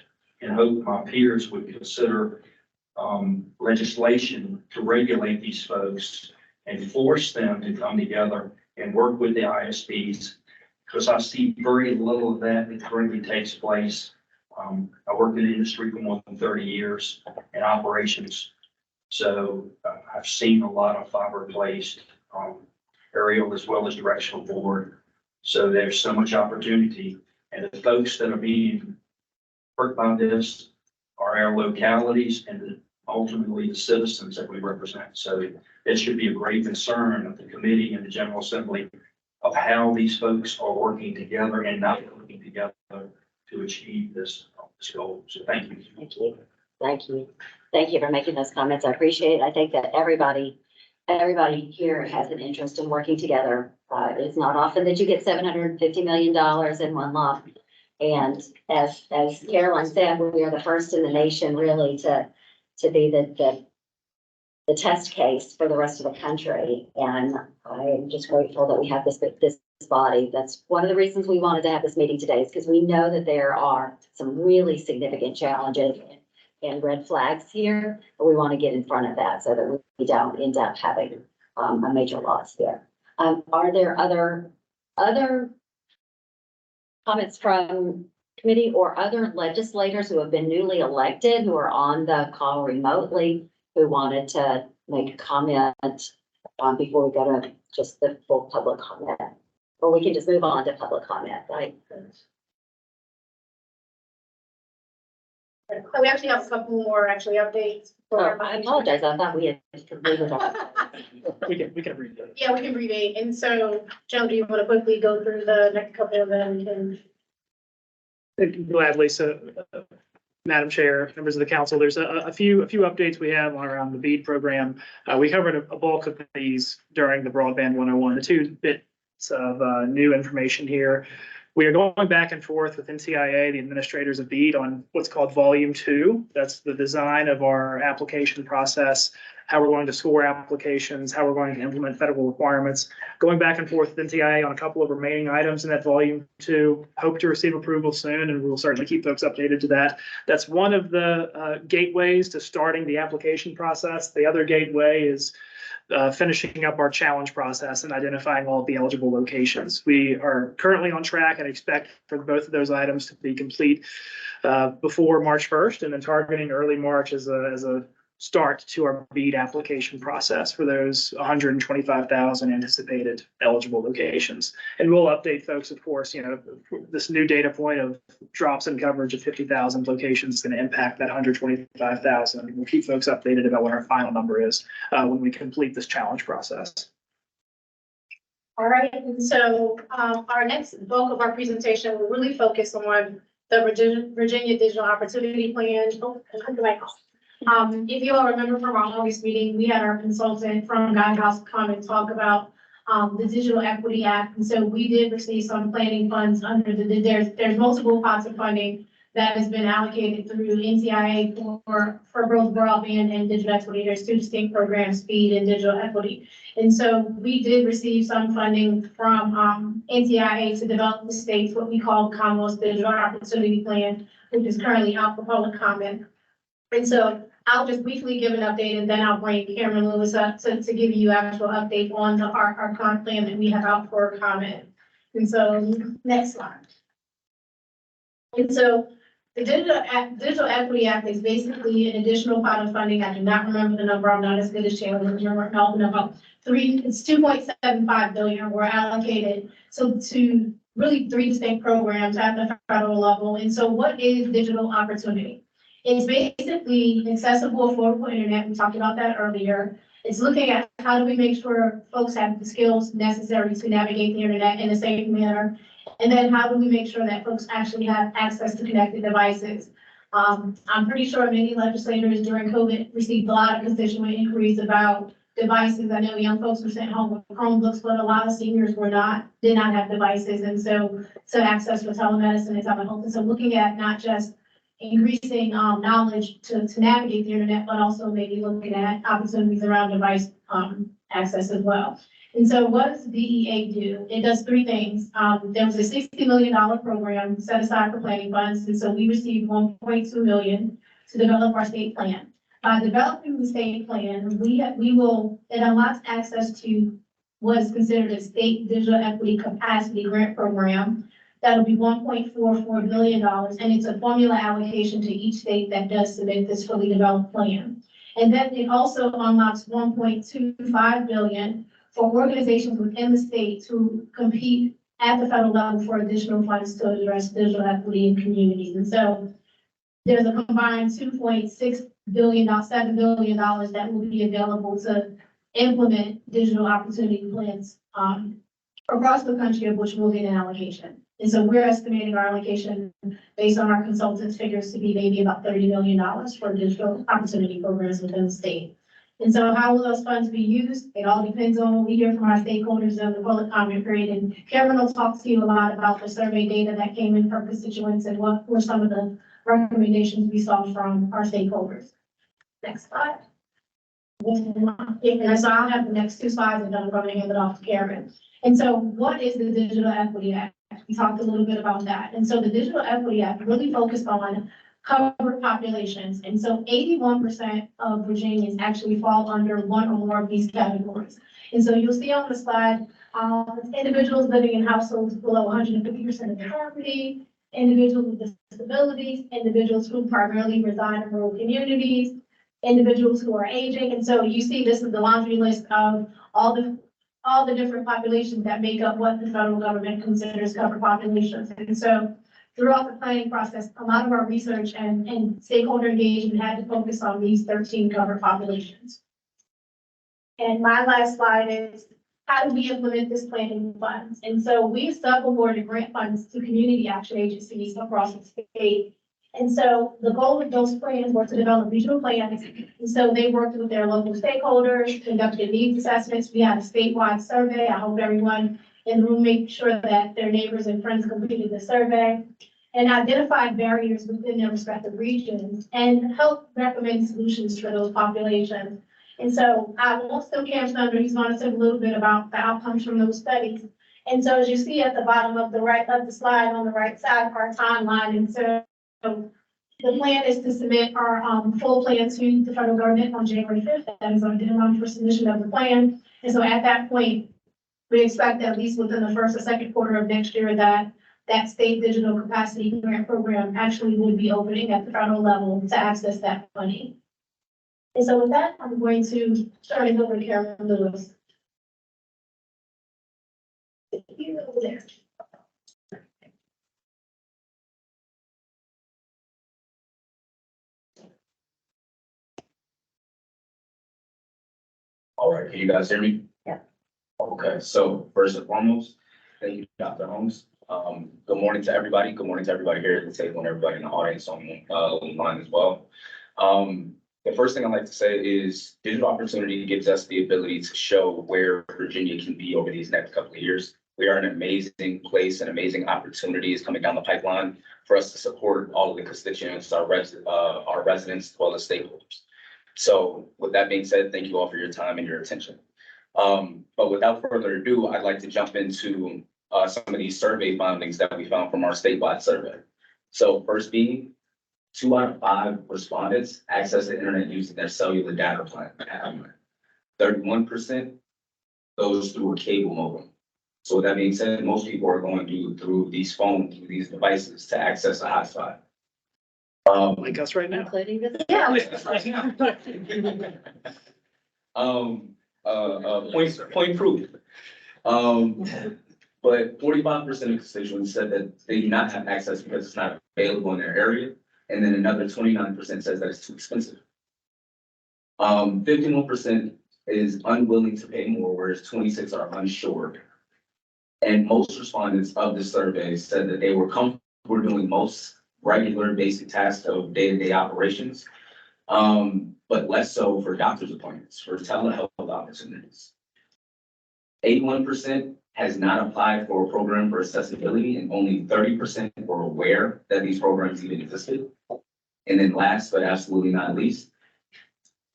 and hope my peers would consider legislation to regulate these folks and force them to come together and work with the ISPs, because I see very little of that currently takes place. I worked in the industry for more than 30 years in operations. So I've seen a lot of fiber placed, aerial as well as directional board. So there's so much opportunity, and the folks that are being hurt by this are our localities and ultimately the citizens that we represent. So it should be a great concern of the committee and the General Assembly of how these folks are working together and not working together to achieve this goal. So thank you. Thank you. Thank you. Thank you for making those comments. I appreciate it. I think that everybody here has an interest in working together. It's not often that you get $750 million in one lump. And as Caroline said, we are the first in the nation really to be the test case for the rest of the country. And I am just grateful that we have this body. That's one of the reasons we wanted to have this meeting today, is because we know that there are some really significant challenges and red flags here, but we want to get in front of that so that we don't end up having a major loss here. Are there other comments from committee or other legislators who have been newly elected, who are on the call remotely, who wanted to make a comment before we go to just the full public comment? Or we can just move on to public comment, right? We actually have a couple more updates. Oh, I apologize. I thought we had. We can read those. Yeah, we can rebate. And so, Joe, do you want to quickly go through the next couple of them? Gladly. So, Madam Chair, members of the council, there's a few updates we have around the BEAD program. We covered a bulk of these during the Broadband 101. The two bits of new information here. We are going back and forth with NTIA, the administrators of BEAD, on what's called Volume 2. That's the design of our application process, how we're going to score applications, how we're going to implement federal requirements. Going back and forth with NTIA on a couple of remaining items in that Volume 2. Hope to receive approval soon, and we'll certainly keep folks updated to that. That's one of the gateways to starting the application process. The other gateway is finishing up our challenge process and identifying all of the eligible locations. We are currently on track and expect for both of those items to be complete before March 1st, and then targeting early March as a start to our BEAD application process for those 125,000 anticipated eligible locations. And we'll update folks, of course, this new data point of drops in coverage of 50,000 locations is going to impact that 125,000. We'll keep folks updated about what our final number is when we complete this challenge process. All right, and so our next bulk of our presentation will really focus on the Virginia Digital Opportunity Plan. If you all remember from our August meeting, we had our consultant from Guidehouse come and talk about the Digital Equity Act. And so we did receive some planning funds under there's multiple pots of funding that has been allocated through NTIA for both broadband and digital equity. There's two distinct programs, SPEED and digital equity. And so we did receive some funding from NTIA to develop the state's what we call Commonwealth's Digital Opportunity Plan, which is currently out for public comment. And so I'll just briefly give an update, and then I'll bring Cameron Lewis up to give you actual update on our comp plan that we have out for comment. And so next slide. And so the Digital Equity Act is basically an additional pot of funding. I do not remember the number. I'm not as good as Chandler. Remember helping about it's $2.75 billion were allocated. So to really three distinct programs at the federal level. And so what is digital opportunity? It's basically accessible, affordable internet. We talked about that earlier. It's looking at how do we make sure folks have the skills necessary to navigate the internet in a safe manner. And then how do we make sure that folks actually have access to connected devices? I'm pretty sure many legislators during COVID received a lot of constituent inquiries about devices. I know young folks were sent home with Chromebooks, but a lot of seniors did not have devices. And so access for telemedicine and telehealth. And so looking at not just increasing knowledge to navigate the internet, but also maybe looking at opportunities around device access as well. And so what does DEA do? It does three things. There was a $60 million program set aside for planning funds. And so we received $1.2 million to develop our state plan. By developing the state plan, it unlocks access to what is considered a state digital equity capacity grant program. That'll be $1.44 billion, and it's a formula allocation to each state that does submit this fully developed plan. And then it also unlocks $1.25 billion for organizations within the state to compete at the federal level for additional funds to address digital equity in communities. And so there's a combined $2.6 billion, $7 billion that will be available to implement digital opportunity plans across the country, of which we'll get an allocation. And so we're estimating our allocation based on our consultants' figures to be maybe about $30 million for digital opportunity programs within the state. And so how will those funds be used? It all depends on what we hear from our stakeholders in the public comment period. And Kevin will talk to you a lot about the survey data that came in for constituents and what were some of the recommendations we saw from our stakeholders. Next slide. And so I'll have the next two slides and then I'm going to hand it off to Karen. And so what is the Digital Equity Act? We talked a little bit about that. And so the Digital Equity Act really focused on covered populations. And so 81% of Virginians actually fall under one or more of these categories. And so you'll see on the slide, individuals living in households below 150% of their property, individuals with disabilities, individuals who primarily reside in rural communities, individuals who are aging. And so you see this is the laundry list of all the different populations that make up what the federal government considers covered populations. And so throughout the planning process, a lot of our research and stakeholder engagement had to focus on these 13 covered populations. And my last slide is, how do we implement this plan in funds? And so we sub-awarded grant funds to community action agencies across the state. And so the goal of those plans were to develop regional plans. And so they worked with their local stakeholders, conducted needs assessments. We had a statewide survey. I hope everyone in the room made sure that their neighbors and friends completed the survey and identified barriers within their respective regions and helped recommend solutions for those populations. And so I won't steal Cam's thunder. He's going to say a little bit about the outcomes from those studies. And so as you see at the bottom of the slide on the right side, our timeline. And so the plan is to submit our full plan to the federal government on January 5th. That is our deadline for submission of the plan. And so at that point, we expect that at least within the first or second quarter of next year that state digital capacity grant program actually would be opening at the federal level to access that money. And so with that, I'm going to turn it over to Karen Lewis. Here, over there. All right, can you guys hear me? Yeah. Okay, so first and foremost, thank you, Dr. Holmes. Good morning to everybody. Good morning to everybody here at the table and everybody in the audience online as well. The first thing I'd like to say is digital opportunity gives us the ability to show where Virginia can be over these next couple of years. We are in an amazing place and amazing opportunities coming down the pipeline for us to support all of the constituents, our residents, as well as stakeholders. So with that being said, thank you all for your time and your attention. But without further ado, I'd like to jump into some of these survey findings that we found from our statewide survey. So first being, 2 out of 5 respondents access the internet using their cellular data plan. 31% goes through a cable modem. So with that being said, most people are going through these phones, through these devices to access a hotspot. Like us right now. Including the. Point proof. But 45% of constituents said that they do not have access because it's not available in their area. And then another 29% says that it's too expensive. 51% is unwilling to pay more, whereas 26% are unsure. And most respondents of the survey said that they were comfortable doing most regular basic tasks of day-to-day operations, but less so for doctor's appointments, for telehealth opportunities. 81% has not applied for a program for accessibility, and only 30% were aware that these programs even existed. And then last, but absolutely not least,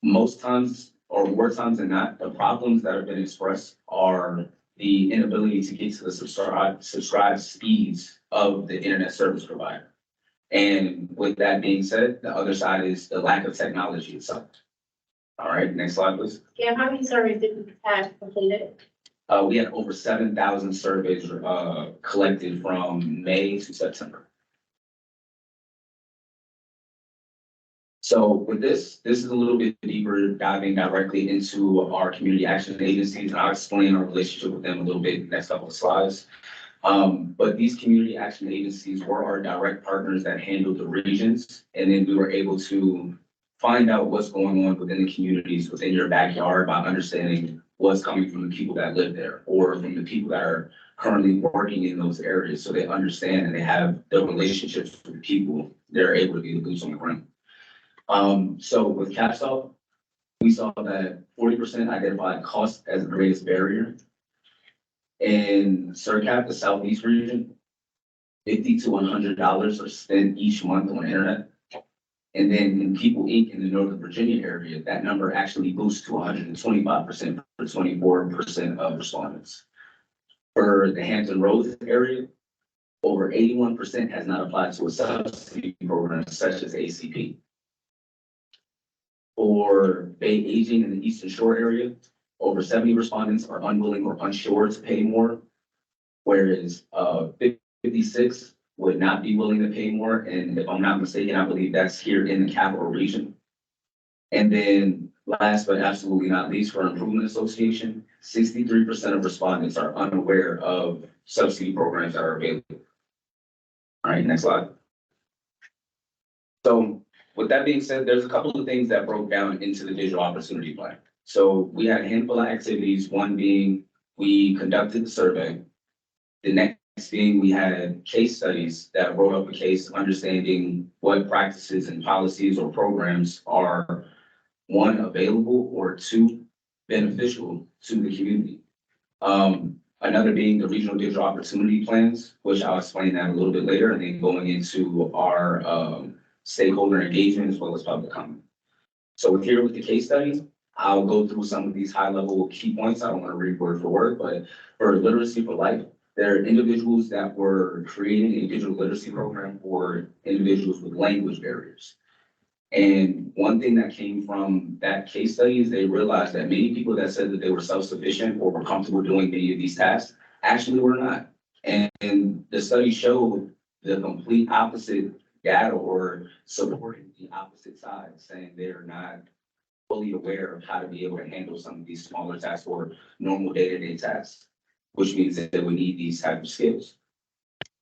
most times, or more times than not, the problems that have been expressed are the inability to get to the subscribe speeds of the internet service provider. And with that being said, the other side is the lack of technology itself. All right, next slide, please. Yeah, how many surveys did we have completed? We had over 7,000 surveys collected from May to September. So with this is a little bit deeper, diving directly into our community action agencies, and I'll explain our relationship with them a little bit in the next couple of slides. But these community action agencies were our direct partners that handled the regions. And then we were able to find out what's going on within the communities within your backyard by understanding what's coming from the people that live there or from the people that are currently working in those areas. So they understand and they have the relationships with people. They're able to be the boots on the ground. So with CAPSTOP, we saw that 40% identified cost as the greatest barrier. In CERCAP, the Southeast region, $50 to $100 are spent each month on internet. And then in People Inc. in the Northern Virginia area, that number actually boosts to 125% for 24% of respondents. For the Hampton Roads area, over 81% has not applied to a subsidy program such as ACP. For Bay Aging in the Eastern Shore area, over 70 respondents are unwilling or unsure to pay more, whereas 56 would not be willing to pay more. And if I'm not mistaken, I believe that's here in the capital region. And then last but absolutely not least, for Improvement Association, 63% of respondents are unaware of subsidy programs that are available. All right, next slide. So with that being said, there's a couple of things that broke down into the digital opportunity plan. So we had a handful of activities, one being we conducted the survey. The next being we had case studies that wrote up a case understanding what practices and policies or programs are, one, available, or two, beneficial to the community. Another being the regional digital opportunity plans, which I'll explain that a little bit later, and then going into our stakeholder engagement as well as public comment. So here with the case studies, I'll go through some of these high level key points. I don't want to read word for word, but for Literacy for Life, there are individuals that were creating a digital literacy program for individuals with language barriers. And one thing that came from that case study is they realized that many people that said that they were self-sufficient or were comfortable doing many of these tasks actually were not. And the study showed the complete opposite data or supporting the opposite side, saying they're not fully aware of how to be able to handle some of these smaller tasks or normal day-to-day tasks, which means that we need these type of skills.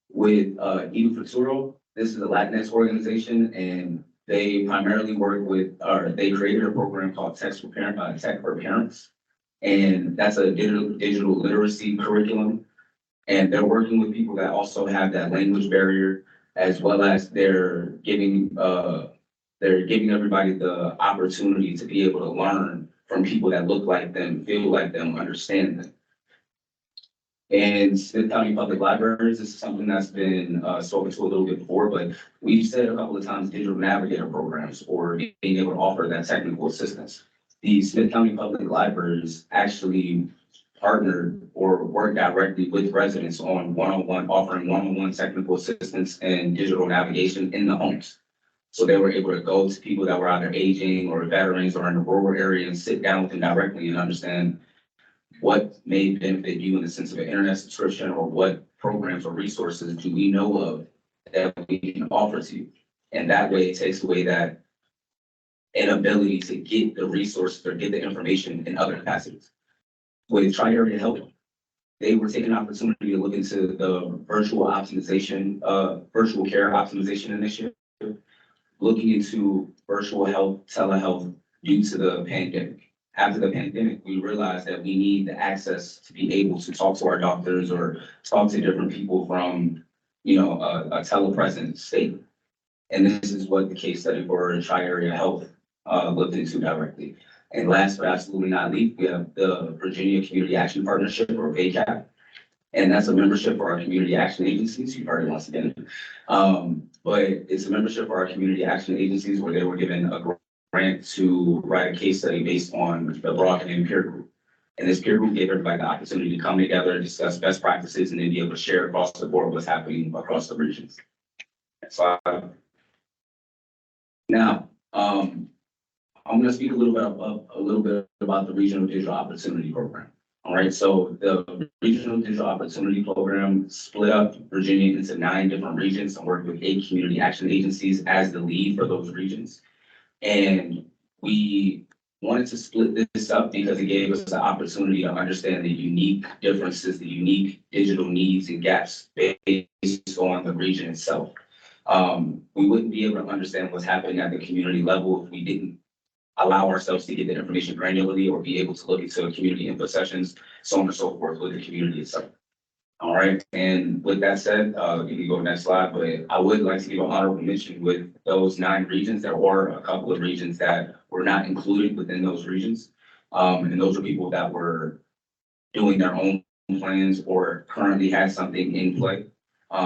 With Edu Futuro, this is a Latinx organization, and they primarily work with, or they created a program called Tech for Parents. And that's a digital literacy curriculum. And they're working with people that also have that language barrier, as well as they're giving everybody the opportunity to be able to learn from people that look like them, feel like them, understand them. And Smith County Public Libraries, this is something that's been spoken to a little bit before, but we've said a couple of times digital navigator programs or being able to offer that technical assistance. The Smith County Public Libraries actually partnered or worked directly with residents on offering one-on-one technical assistance and digital navigation in the homes. So they were able to go to people that were either aging or veterans or in the rural area and sit down with them directly and understand what may benefit you in the sense of an internet subscription, or what programs or resources do we know of that we can offer to you. And that way it takes away that inability to get the resources or get the information in other capacities. With Tri-Area Health, they were taking an opportunity to look into the virtual care optimization initiative, looking into virtual health, telehealth due to the pandemic. After the pandemic, we realized that we need the access to be able to talk to our doctors or talk to different people from, a telepresent state. And this is what the case study for Tri-Area Health looked into directly. And last but absolutely not least, we have the Virginia Community Action Partnership, or VACAP. And that's a membership for our community action agencies. You've heard it once again. But it's a membership for our community action agencies where they were given a grant to write a case study based on the Broadband peer group. And this peer group gave everybody the opportunity to come together, discuss best practices, and then be able to share across the board what's happening across the regions. Next slide. Now, I'm going to speak a little bit about the Regional Digital Opportunity Program. All right, so the Regional Digital Opportunity Program split up Virginia into 9 different regions and worked with 8 community action agencies as the lead for those regions. And we wanted to split this up because it gave us the opportunity to understand the unique differences, the unique digital needs and gaps based on the region itself. We wouldn't be able to understand what's happening at the community level if we didn't allow ourselves to get the information granularly or be able to look into community input sessions, so on and so forth with the community itself. All right, and with that said, you can go next slide, but I would like to give an honorable mention with those 9 regions. There were a couple of regions that were not included within those regions. And those are people that were doing their own plans or currently had something in play.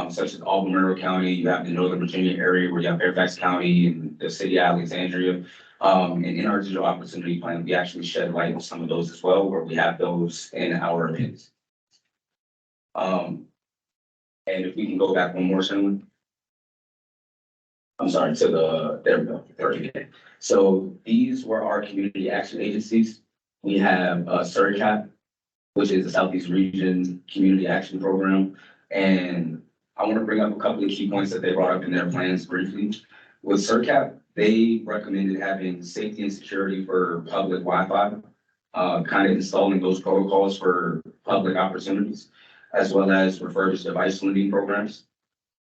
Such as Albemarle County, you have the Northern Virginia area where you have Fairfax County and the city of Alexandria. And in our digital opportunity plan, we actually shed light on some of those as well, where we have those in our events. And if we can go back one more, soon. I'm sorry, to the, there we go, 30. So these were our community action agencies. We have CERCAP, which is the Southeast Region Community Action Program. And I want to bring up a couple of key points that they brought up in their plans briefly. With CERCAP, they recommended having safety and security for public Wi-Fi, kind of installing those protocols for public opportunities, as well as refurbished device lending programs.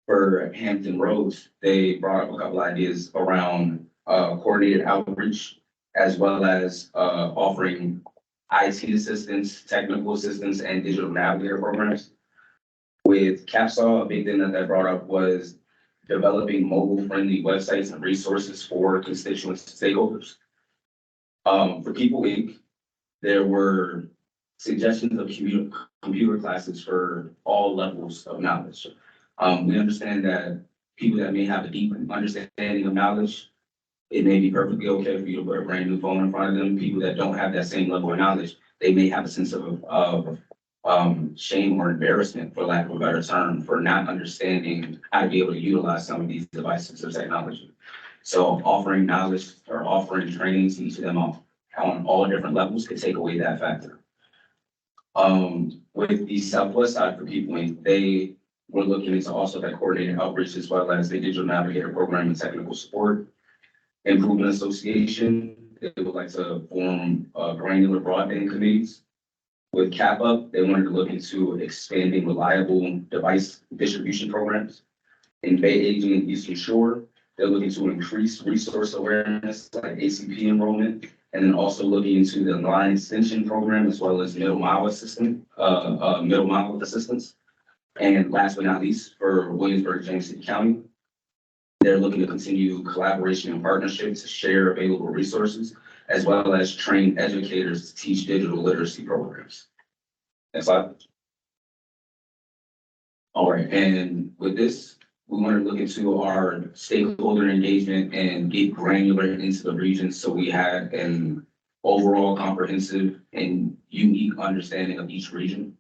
For Hampton Roads, they brought up a couple ideas around coordinated outreach, as well as offering IT assistance, technical assistance, and digital navigator programs. With CAPSAW, a big thing that they brought up was developing mobile-friendly websites and resources for constituent stakeholders. For People Inc., there were suggestions of computer classes for all levels of knowledge. We understand that people that may have a deep understanding of knowledge, it may be perfectly okay for you to put a brand new phone in front of them. People that don't have that same level of knowledge, they may have a sense of shame or embarrassment, for lack of a better term, for not understanding how to be able to utilize some of these devices of technology. So offering knowledge or offering training to each of them on all different levels could take away that factor. With the Southwest side for People Inc., they were looking into also that coordinated outreach, as well as the digital navigator program and technical support. Improvement Association, they would like to form granular broadband committees. With CAPUP, they wanted to look into expanding reliable device distribution programs. In Bay Aging and Eastern Shore, they're looking to increase resource awareness like ACP enrollment, and then also looking into the line extension program, as well as middle mile assistance. And last but not least, for Williamsburg, James City County, they're looking to continue collaboration and partnerships to share available resources, as well as train educators to teach digital literacy programs. Next slide. All right, and with this, we want to look into our stakeholder engagement and get granular into the region, so we have an overall comprehensive and unique understanding of each region.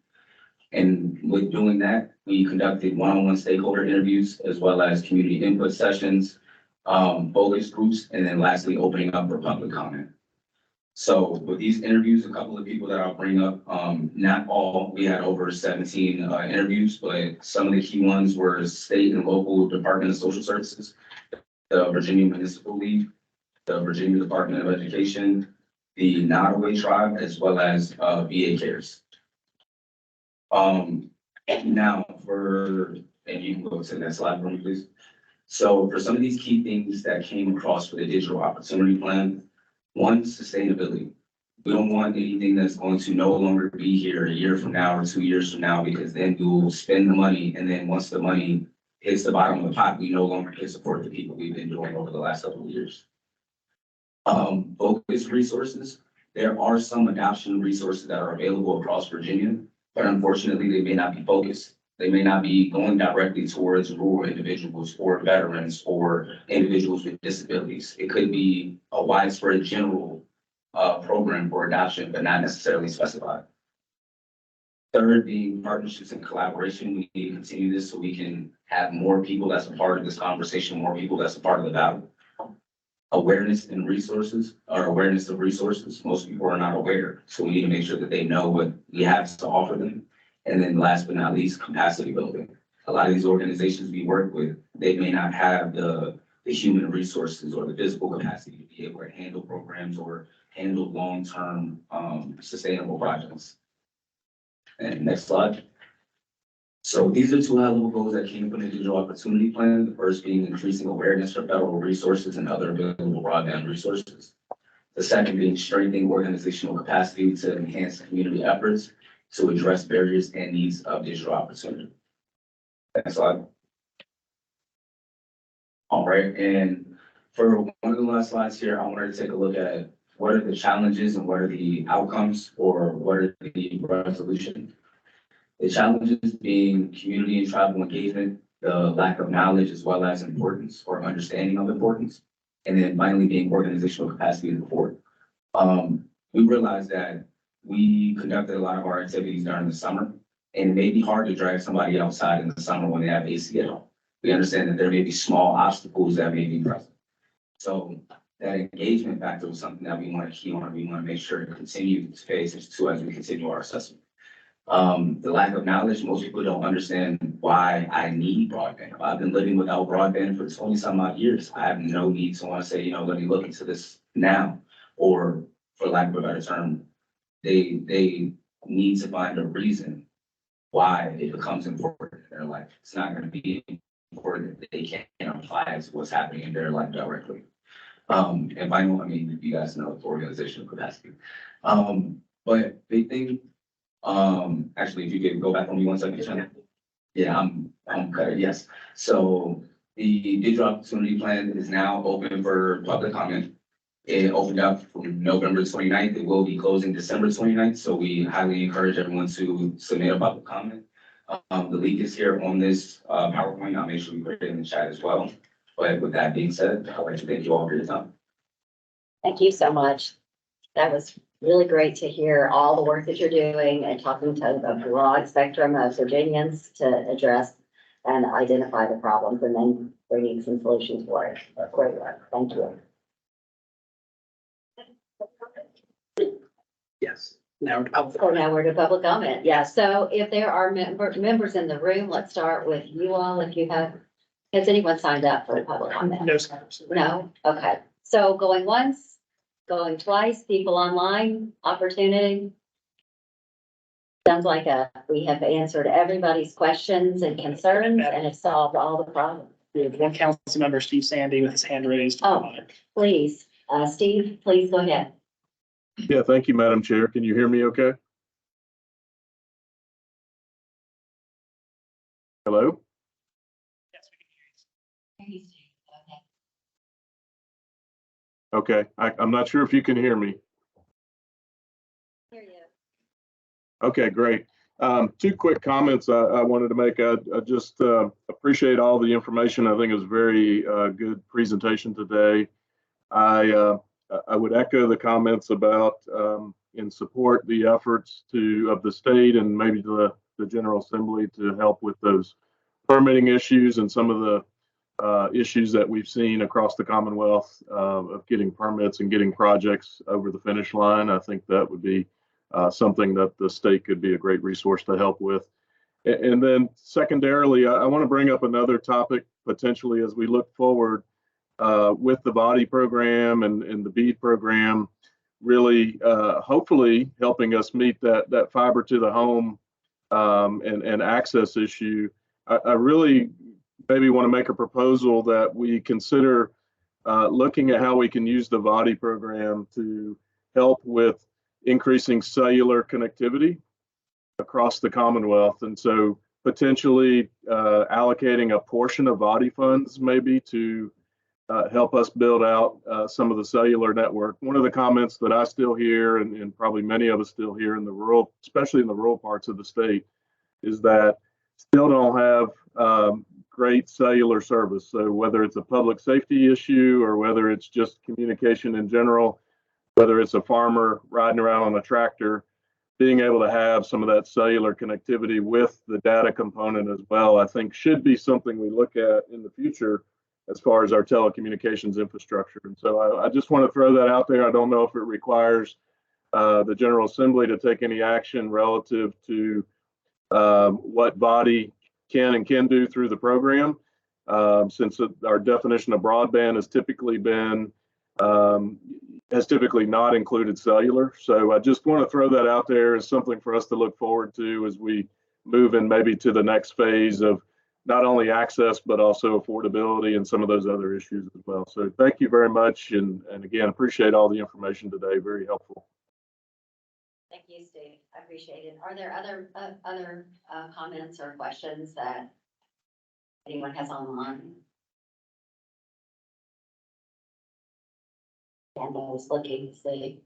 And with doing that, we conducted one-on-one stakeholder interviews, as well as community input sessions, focus groups, and then lastly, opening up for public comment. So with these interviews, a couple of people that I'll bring up, not all, we had over 17 interviews, but some of the key ones were state and local Department of Social Services, the Virginia Municipal League, the Virginia Department of Education, the Nottoway Tribe, as well as VA Cares. Now and you can go to the next slide for me, please. So for some of these key things that came across for the digital opportunity plan, one, sustainability. We don't want anything that's going to no longer be here a year from now or 2 years from now, because then we will spend the money, and then once the money hits the bottom of the pot, we no longer can support the people we've been doing over the last couple of years. Focus resources. There are some adoption resources that are available across Virginia, but unfortunately, they may not be focused. They may not be going directly towards rural individuals or veterans or individuals with disabilities. It could be a widespread general program for adoption, but not necessarily specified. Third, being partnerships and collaboration. We need to continue this so we can have more people that's a part of this conversation, more people that's a part of the battle. Awareness and resources, or awareness of resources. Most people are not aware, so we need to make sure that they know what we have to offer them. And then last but not least, capacity building. A lot of these organizations we work with, they may not have the the human resources or the physical capacity to be able to handle programs or handle long-term, sustainable projects. And next slide. So these are two high-level goals that came from the digital opportunity plan. The first being increasing awareness for federal resources and other available broadband resources. The second being strengthening organizational capacity to enhance community efforts to address barriers and needs of digital opportunity. Next slide. All right, and for one of the last slides here, I wanted to take a look at what are the challenges and what are the outcomes or what are the resolution. The challenges being community and tribal engagement, the lack of knowledge as well as importance or understanding of importance, and then finally being organizational capacity to support. We realized that we conducted a lot of our activities during the summer, and it may be hard to drag somebody outside in the summer when they have AC at home. We understand that there may be small obstacles that may be present. So that engagement factor was something that we want to key on. We want to make sure to continue to pay attention to as we continue our assessment. The lack of knowledge, most people don't understand why I need broadband. I've been living without broadband for 20 some odd years. I have no need to want to say, you know, let me look into this now, or for lack of a better term, they need to find a reason why it becomes important in their life. It's not going to be important if they can't apply it to what's happening in their life directly. And finally, I mean, you guys know the organizational capacity. But big thing, actually, if you could go back on me 1 second, Shannon. Yeah, I'm cut, yes. So the digital opportunity plan is now open for public comment. It opened up from November 29th. It will be closing December 29th. So we highly encourage everyone to submit a public comment. The link is here on this PowerPoint. I'll make sure we put it in the chat as well. But with that being said, I'd like to thank you all for your time. Thank you so much. That was really great to hear all the work that you're doing and talking to a broad spectrum of Virginians to address and identify the problems and then bringing some solutions for it. Great work. Thank you. Yes. Now we're to public So now we're to public comment. Yeah, so if there are members in the room, let's start with you all. If you have, has anyone signed up for a public comment? No, sir. No? Okay. So going once, going twice, people online, opportunity. Sounds like we have answered everybody's questions and concerns and have solved all the problems. We have one council member, Steve Sandy, with his hand raised. Oh, please, Steve, please go ahead. Yeah, thank you, Madam Chair. Can you hear me okay? Hello? Yes, we can hear you. Okay, I'm not sure if you can hear me. Hear you. Okay, great. Two quick comments I wanted to make. I just appreciate all the information. I think it was a very good presentation today. I would echo the comments about and support the efforts of the state and maybe the General Assembly to help with those permitting issues and some of the issues that we've seen across the Commonwealth of getting permits and getting projects over the finish line. I think that would be something that the state could be a great resource to help with. And then secondarily, I want to bring up another topic potentially as we look forward with the body program and the BEAD program, really hopefully helping us meet that fiber to the home and access issue. I really maybe want to make a proposal that we consider looking at how we can use the body program to help with increasing cellular connectivity across the Commonwealth. And so potentially allocating a portion of body funds maybe to help us build out some of the cellular network. One of the comments that I still hear, and probably many of us still hear in the rural, especially in the rural parts of the state, is that still don't have great cellular service. So whether it's a public safety issue or whether it's just communication in general, whether it's a farmer riding around on a tractor, being able to have some of that cellular connectivity with the data component as well, I think should be something we look at in the future as far as our telecommunications infrastructure. And so I just want to throw that out there. I don't know if it requires the General Assembly to take any action relative to what body can do through the program. since our definition of broadband has typically not included cellular. So I just want to throw that out there as something for us to look forward to as we move in maybe to the next phase of not only access, but also affordability and some of those other issues as well. So thank you very much. And again, appreciate all the information today. Very helpful. Thank you, Steve. I appreciate it. Are there other comments or questions that anyone has online? And I was looking to see.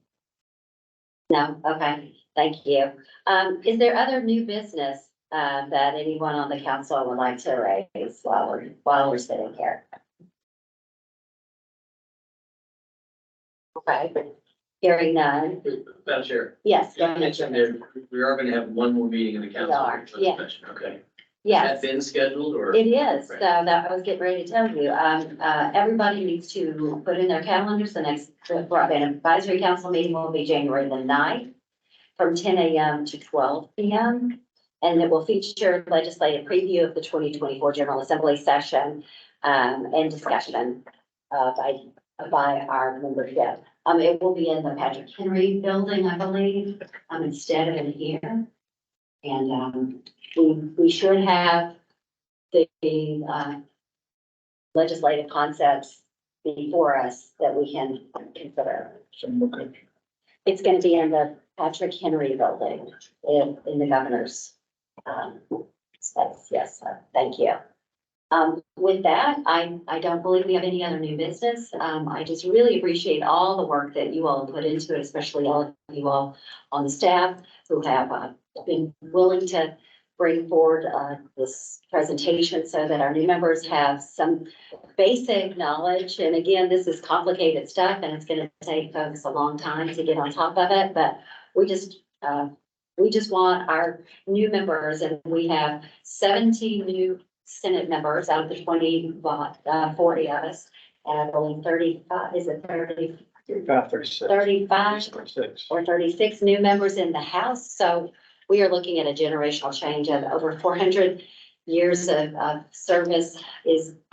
No, okay, thank you. Is there other new business that anyone on the council would like to raise while we're sitting here? Okay, hearing none. Madam Chair. Yes. go You ahead, mentioned Jim. there, we are gonna have one more meeting in the council. are, yeah. Okay. Yes. Has that been scheduled or? It is, so Right. that I was getting ready to tell you, everybody needs to put in their calendars, the next Broadband Advisory Council meeting will be January the 9th from 10 a.m. to 12 p.m. And it will feature legislative preview of the 2024 General Assembly session, and discussion, by our membership. It will be in the Patrick Henry building, I believe, instead of in here. And, we should have the legislative concepts before us that we can consider. It's going to be in the Patrick Henry building in the governor's space. Yes, thank you. With that, I don't believe we have any other new business. I just really appreciate all the work that you all put into it, especially all of you all on the staff who have been willing to bring forward this presentation so that our new members have some basic knowledge. And again, this is complicated stuff and it's going to take folks a long time to get on top of it, but we just want our new members, and we have 17 new Senate members out of the 40 of us, and I believe 35, is it 30? 35 or 36 new members in the House. So we are looking at a generational change of over 400 years of service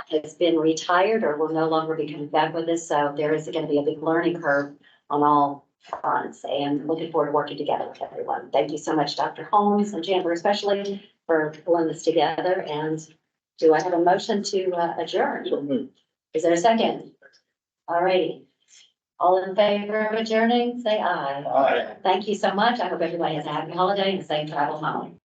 has been retired or will no longer be coming back with us. So there is going to be a big learning curve on all fronts, and looking forward to working together with everyone. Thank you so much, Dr. Holmes and Chandler especially, for pulling this together. And do I have a motion to adjourn? So moved. Is there a second? All righty. All in favor of adjourning, say aye. Aye. Thank you so much. I hope everybody has a happy holiday and safe travel home.